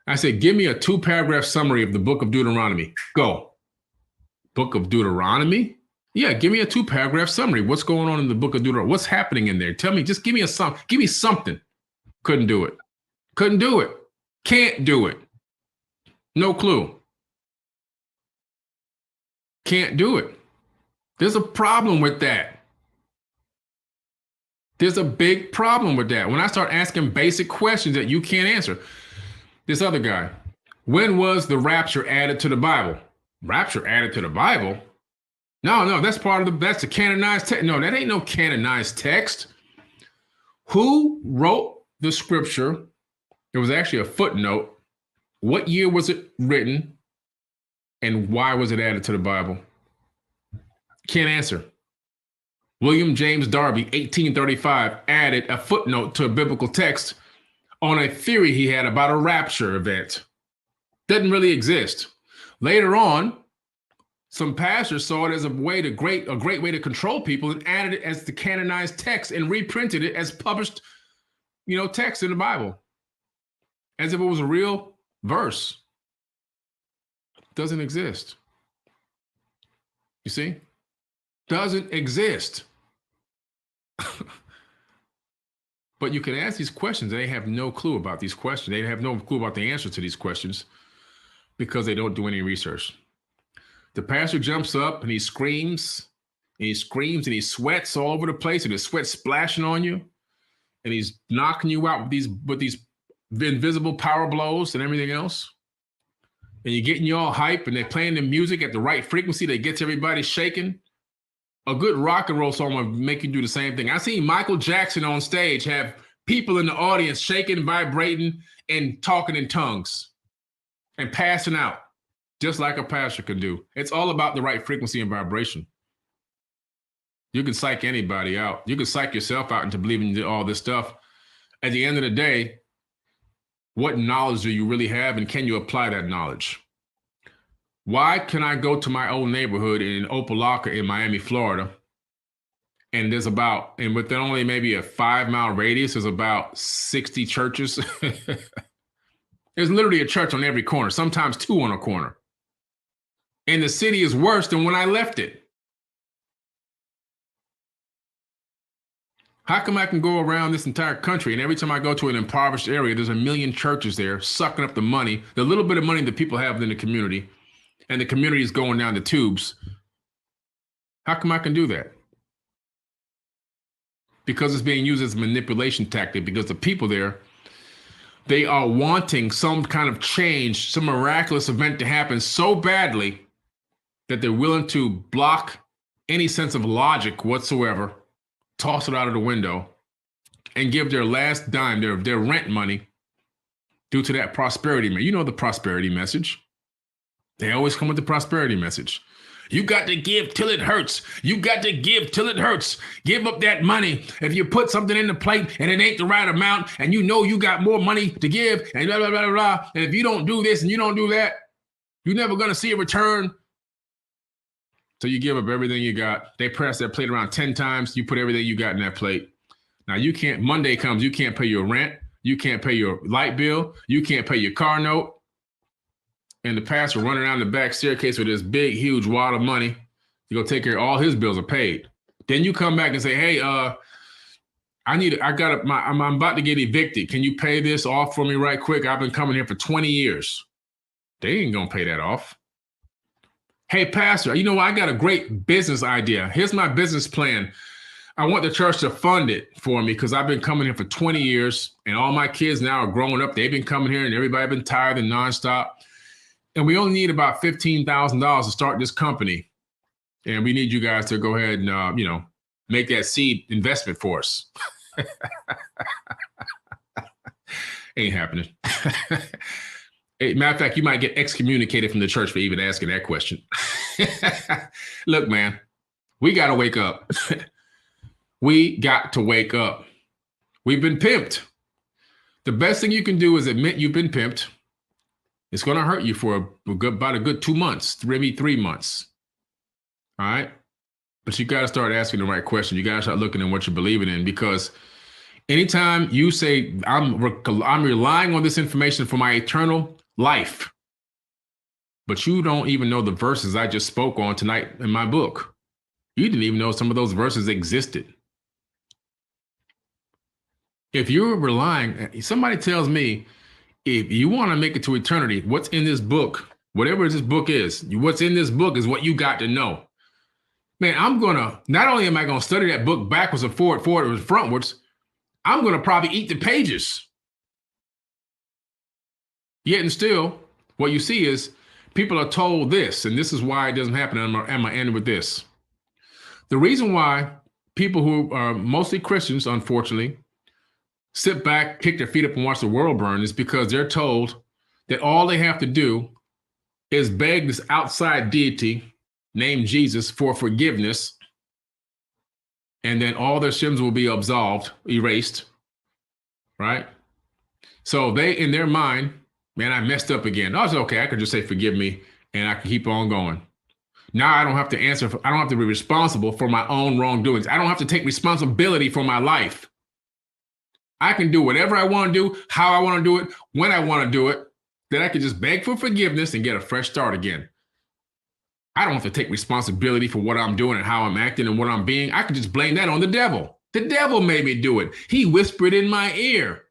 I said, give me a 2-paragraph summary of the book of Deuteronomy. Go. Book of Deuteronomy? Yeah, give me a 2-paragraph summary. What's going on in the book of Deuteronomy? What's happening in there? Tell me, just give me something. Couldn't do it. Couldn't do it. Can't do it. No clue. Can't do it. There's a problem with that. There's a big problem with that. When I start asking basic questions that you can't answer. This other guy, when was the rapture added to the Bible? Rapture added to the Bible? No, that's that's the canonized text. No, that ain't no canonized text. Who wrote the scripture? It was actually a footnote. What year was it written? And why was it added to the Bible? Can't answer. William James Darby, 1835, added a footnote to a biblical text on a theory he had about a rapture event. Doesn't really exist. Later on, some pastors saw it as a great way to control people and added it as the canonized text and reprinted it as published, text in the Bible, as if it was a real verse. Doesn't exist. You see? Doesn't exist. But you can ask these questions. They have no clue about these questions. They have no clue about the answer to these questions because they don't do any research. The pastor jumps up and he screams and he sweats all over the place and the sweat splashing on you. and he's knocking you out with these invisible power blows and everything else, and you're getting you all hype, and they're playing the music at the right frequency that gets everybody shaking, a good rock and roll song will make you do the same thing. I seen Michael Jackson on stage have people in the audience shaking, vibrating, and talking in tongues and passing out, just like a pastor can do. It's all about the right frequency and vibration. You can psych anybody out. You can psych yourself out into believing all this stuff. At the end of the day, what knowledge do you really have, and can you apply that knowledge? Why can I go to my old neighborhood in Opelika in Miami, Florida, and within only maybe a 5-mile radius, there's about 60 churches. There's literally a church on every corner, sometimes 2 on a corner. And the city is worse than when I left it. How come I can go around this entire country, and every time I go to an impoverished area, there's a million churches there sucking up the money, the little bit of money that people have in the community, and the community is going down the tubes? How come I can do that? Because it's being used as a manipulation tactic, because the people there, they are wanting some kind of change, some miraculous event to happen so badly that they're willing to block any sense of logic whatsoever, toss it out of the window, and give their last dime, their rent money, due to that prosperity. You know the prosperity message. They always come with the prosperity message. You got to give till it hurts. You got to give till it hurts. Give up that money. If you put something in the plate and it ain't the right amount, and you know you got more money to give, and blah, blah, blah, blah, and if you don't do this and you don't do that, you're never going to see a return. So you give up everything you got. They press that plate around 10 times. You put everything you got in that plate. Now Monday comes, you can't pay your rent. You can't pay your light bill. You can't pay your car note. And the pastor running down the back staircase with this big, huge wad of money to go take care of all his bills are paid. Then you come back and say, hey, I'm about to get evicted. Can you pay this off for me right quick? I've been coming here for 20 years. They ain't gonna pay that off. Hey, pastor, you know what? I got a great business idea. Here's my business plan. I want the church to fund it for me because I've been coming here for 20 years and all my kids now are growing up. They've been coming here and everybody been tired and nonstop. And we only need about $15,000 to start this company. And we need you guys to go ahead and, make that seed investment for us. Ain't happening. Matter of fact, you might get excommunicated from the church for even asking that question. Look, man, we got to wake up. We got to wake up. We've been pimped. The best thing you can do is admit you've been pimped. It's going to hurt you for about a good 2 months, maybe 3 months. All right. But you got to start asking the right question. You got to start looking at what you're believing in, because anytime you say, I'm relying on this information for my eternal life, but you don't even know the verses I just spoke on tonight in my book. You didn't even know some of those verses existed. If you're relying, somebody tells me, if you want to make it to eternity, what's in this book, whatever this book is, what's in this book is what you got to know. Man, not only am I going to study that book backwards and forwards and frontwards, I'm going to probably eat the pages. Yet and still, what you see is people are told this, and this is why it doesn't happen. I'm going to end with this. The reason why people who are mostly Christians, unfortunately, sit back, kick their feet up, and watch the world burn is because they're told that all they have to do is beg this outside deity named Jesus for forgiveness, and then all their sins will be absolved, erased, right? So they, in their mind, man, I messed up again. Oh, it's okay. I could just say, forgive me, and I can keep on going. Now I don't have to I don't have to be responsible for my own wrongdoings. I don't have to take responsibility for my life. I can do whatever I want to do, how I want to do it, when I want to do it. Then I can just beg for forgiveness and get a fresh start again. I don't have to take responsibility for what I'm doing and how I'm acting and what I'm being. I can just blame that on the devil. The devil made me do it. He whispered in my ear.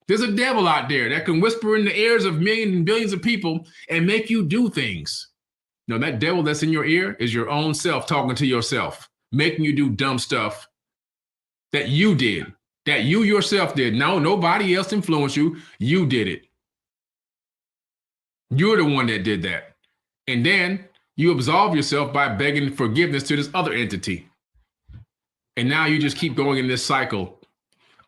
There's a devil out there that can whisper in the ears of millions and billions of people and make you do things. No, that devil that's in your ear is your own self talking to yourself, making you do dumb stuff that you did. that you yourself did. No, nobody else influenced you. You did it. You're the one that did that. And then you absolve yourself by begging forgiveness to this other entity. And now you just keep going in this cycle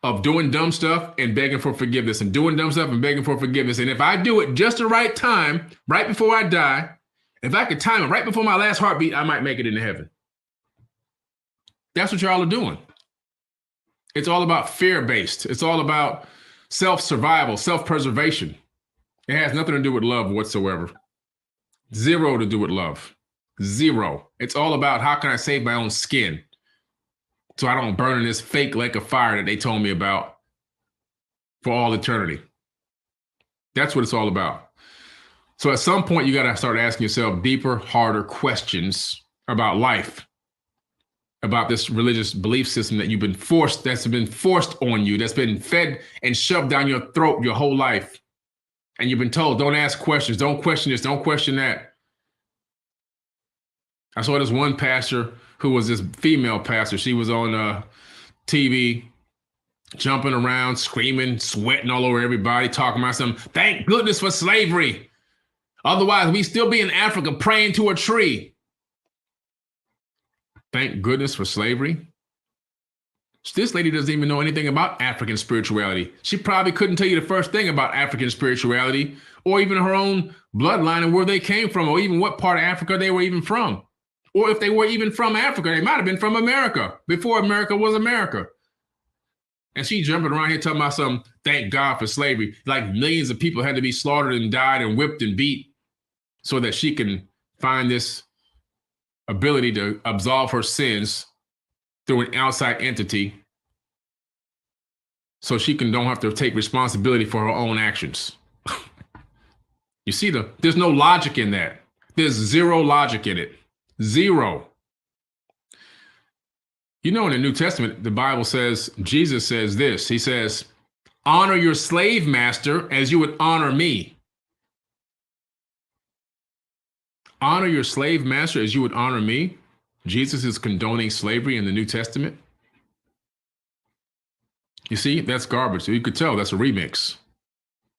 of doing dumb stuff and begging for forgiveness and doing dumb stuff and begging for forgiveness. And if I do it just the right time, right before I die, if I could time it right before my last heartbeat, I might make it into heaven. That's what y'all are doing. It's all about fear-based. It's all about self-survival, self-preservation. It has nothing to do with love whatsoever. Zero to do with love. Zero. It's all about how can I save my own skin so I don't burn in this fake lake of fire that they told me about for all eternity. That's what it's all about. So at some point, you got to start asking yourself deeper, harder questions about life, about this religious belief system that you've been forced, that's been forced on you, that's been fed and shoved down your throat your whole life. And you've been told, don't ask questions, don't question this, don't question that. I saw this one pastor who was this female pastor. She was on TV, jumping around, screaming, sweating all over everybody, talking about something. Thank goodness for slavery. Otherwise, we still be in Africa praying to a tree. Thank goodness for slavery. This lady doesn't even know anything about African spirituality. She probably couldn't tell you the first thing about African spirituality, or even her own bloodline and where they came from, or even what part of Africa they were even from. Or if they were even from Africa, they might have been from America before America was America. And she jumping around here talking about some thank God for slavery. Like millions of people had to be slaughtered and died and whipped and beat so that she can find this ability to absolve her sins through an outside entity so she don't have to take responsibility for her own actions. You see, there's no logic in that. There's zero logic in it. Zero. You know, in the New Testament, the Bible says, Jesus says this. He says, honor your slave master as you would honor me. Honor your slave master as you would honor me. Jesus is condoning slavery in the New Testament. You see, that's garbage. So you could tell that's a remix.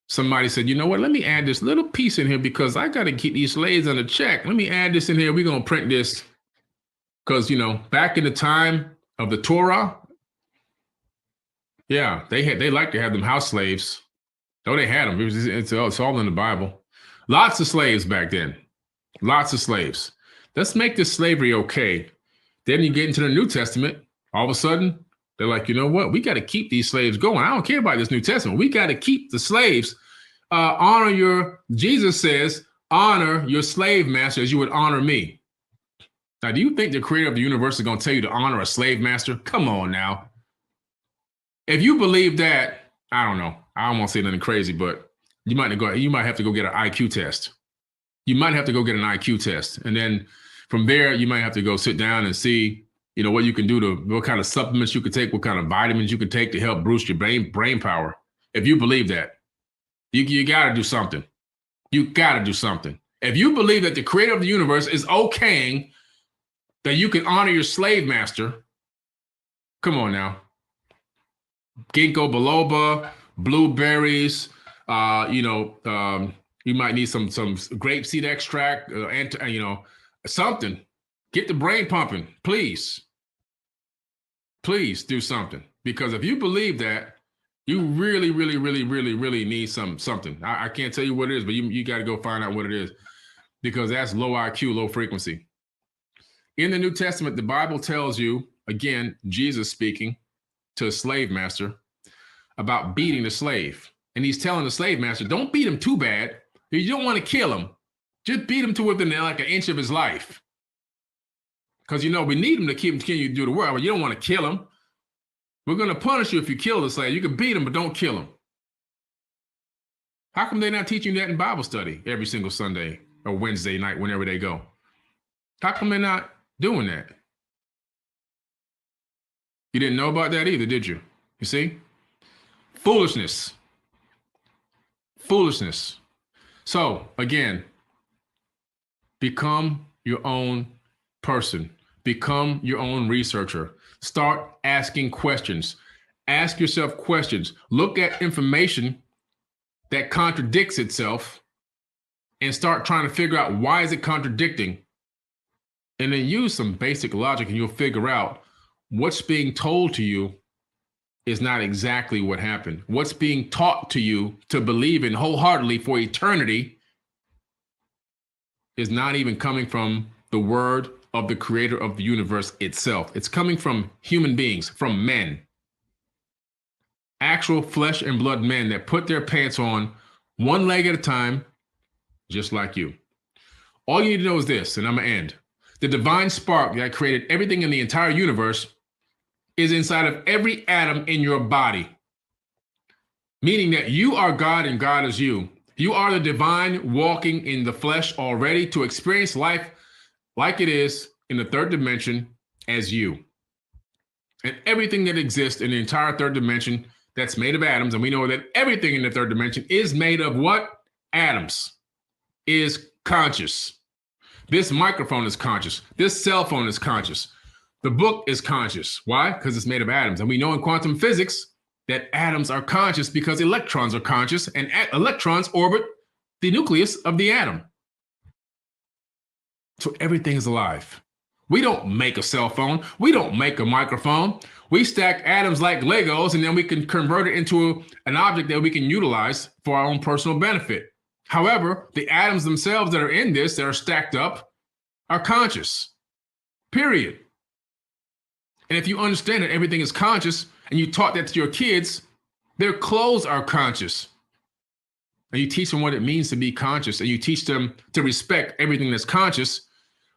Somebody said, you know what, let me add this little piece in here because I got to keep these slaves under check. Let me add this in here. We're going to print this because, you know, back in the time of the Torah, yeah, they like to have them house slaves. Oh, they had them. It's all in the Bible. Lots of slaves back then. Lots of slaves. Let's make this slavery okay. Then you get into the New Testament. All of a sudden, they're like, you know what? We got to keep these slaves going. I don't care about this New Testament. We got to keep the slaves. Jesus says, honor your slave master as you would honor me. Now, do you think the creator of the universe is going to tell you to honor a slave master? Come on now. If you believe that, I don't know. I don't want to say nothing crazy, but you might have to go get an IQ test. You might have to go get an IQ test. And then from there, you might have to go sit down and see, you know, what you can do what kind of supplements you could take, what kind of vitamins you could take to help boost your brain power. If you believe that, you got to do something. You got to do something. If you believe that the creator of the universe is okaying that you can honor your slave master, come on now. Ginkgo biloba, blueberries, you might need some grapeseed extract, something. Get the brain pumping, please. Please do something. Because if you believe that, you really, really, really, really, really need something. I can't tell you what it is, but you got to go find out what it is. Because that's low IQ, low frequency. In the New Testament, the Bible tells you, again, Jesus speaking to a slave master about beating the slave. And he's telling the slave master, don't beat him too bad. You don't want to kill him. Just beat him to within like an inch of his life. Because, you know, we need him to continue to do the work, but you don't want to kill him. We're going to punish you if you kill the slave. You can beat him, but don't kill him. How come they're not teaching that in Bible study every single Sunday or Wednesday night, whenever they go? How come they're not doing that? You didn't know about that either, did you? You see? Foolishness. Foolishness. So, again, become your own person. Become your own researcher. Start asking questions. Ask yourself questions. Look at information that contradicts itself and start trying to figure out why is it contradicting. And then use some basic logic and you'll figure out what's being told to you is not exactly what happened. What's being taught to you to believe in wholeheartedly for eternity is not even coming from the word of the creator of the universe itself. It's coming from human beings, from men. Actual flesh and blood men that put their pants on one leg at a time, just like you. All you need to know is this, and I'm gonna end. The divine spark that created everything in the entire universe is inside of every atom in your body. Meaning that you are God and God is you. You are the divine walking in the flesh already to experience life like it is in the third dimension as you. And everything that exists in the entire third dimension that's made of atoms, and we know that everything in the third dimension is made of what? Atoms. Is conscious. This microphone is conscious. This cell phone is conscious. The book is conscious. Why? Because it's made of atoms. And we know in quantum physics that atoms are conscious because electrons are conscious and electrons orbit the nucleus of the atom. So everything is alive. We don't make a cell phone. We don't make a microphone. We stack atoms like Legos and then we can convert it into an object that we can utilize for our own personal benefit. However, the atoms themselves that are in this, that are stacked up, are conscious, period. And if you understand that everything is conscious and you taught that to your kids, their clothes are conscious. And you teach them what it means to be conscious and you teach them to respect everything that's conscious,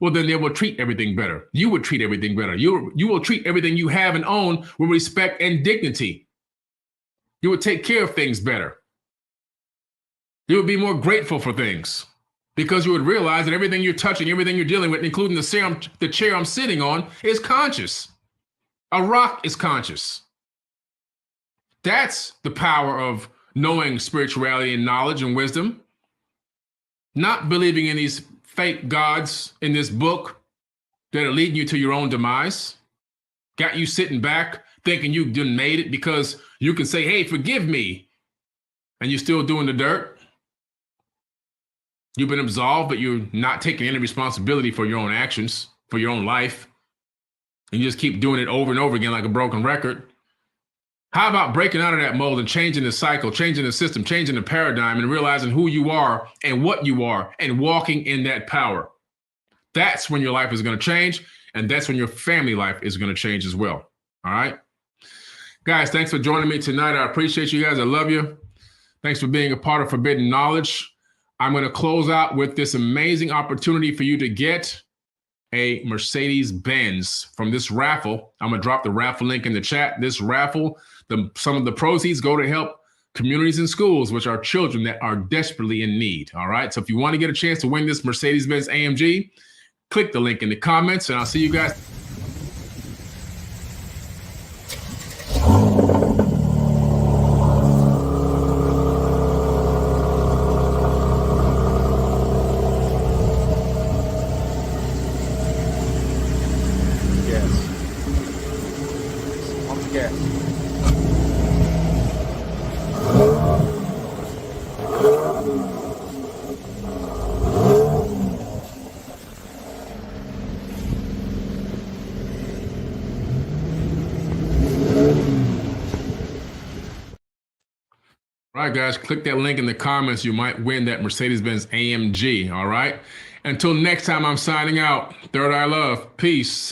well, then they will treat everything better. You would treat everything better. You will treat everything you have and own with respect and dignity. You would take care of things better. You would be more grateful for things because you would realize that everything you're touching, everything you're dealing with, including the chair I'm sitting on, is conscious. A rock is conscious. That's the power of knowing spirituality and knowledge and wisdom. Not believing in these fake gods in this book that are leading you to your own demise. Got you sitting back thinking you done made it because you can say, hey, forgive me. And you're still doing the dirt. You've been absolved, but you're not taking any responsibility for your own actions, for your own life. And you just keep doing it over and over again like a broken record. How about breaking out of that mold and changing the cycle, changing the system, changing the paradigm, and realizing who you are and what you are and walking in that power? That's when your life is going to change. And that's when your family life is going to change as well. All right. Guys, thanks for joining me tonight. I appreciate you guys. I love you. Thanks for being a part of Forbidden Knowledge. I'm going to close out with this amazing opportunity for you to get a Mercedes-Benz from this raffle. I'm going to drop the raffle link in the chat. This raffle, some of the proceeds go to help communities and schools, which are children that are desperately in need. All right. So if you want to get a chance to win this Mercedes-Benz AMG, click the link in the comments and I'll see you guys. All right, guys, click that link in the comments. You might win that Mercedes-Benz AMG. All right. Until next time, I'm signing out. Third Eye Love. Peace.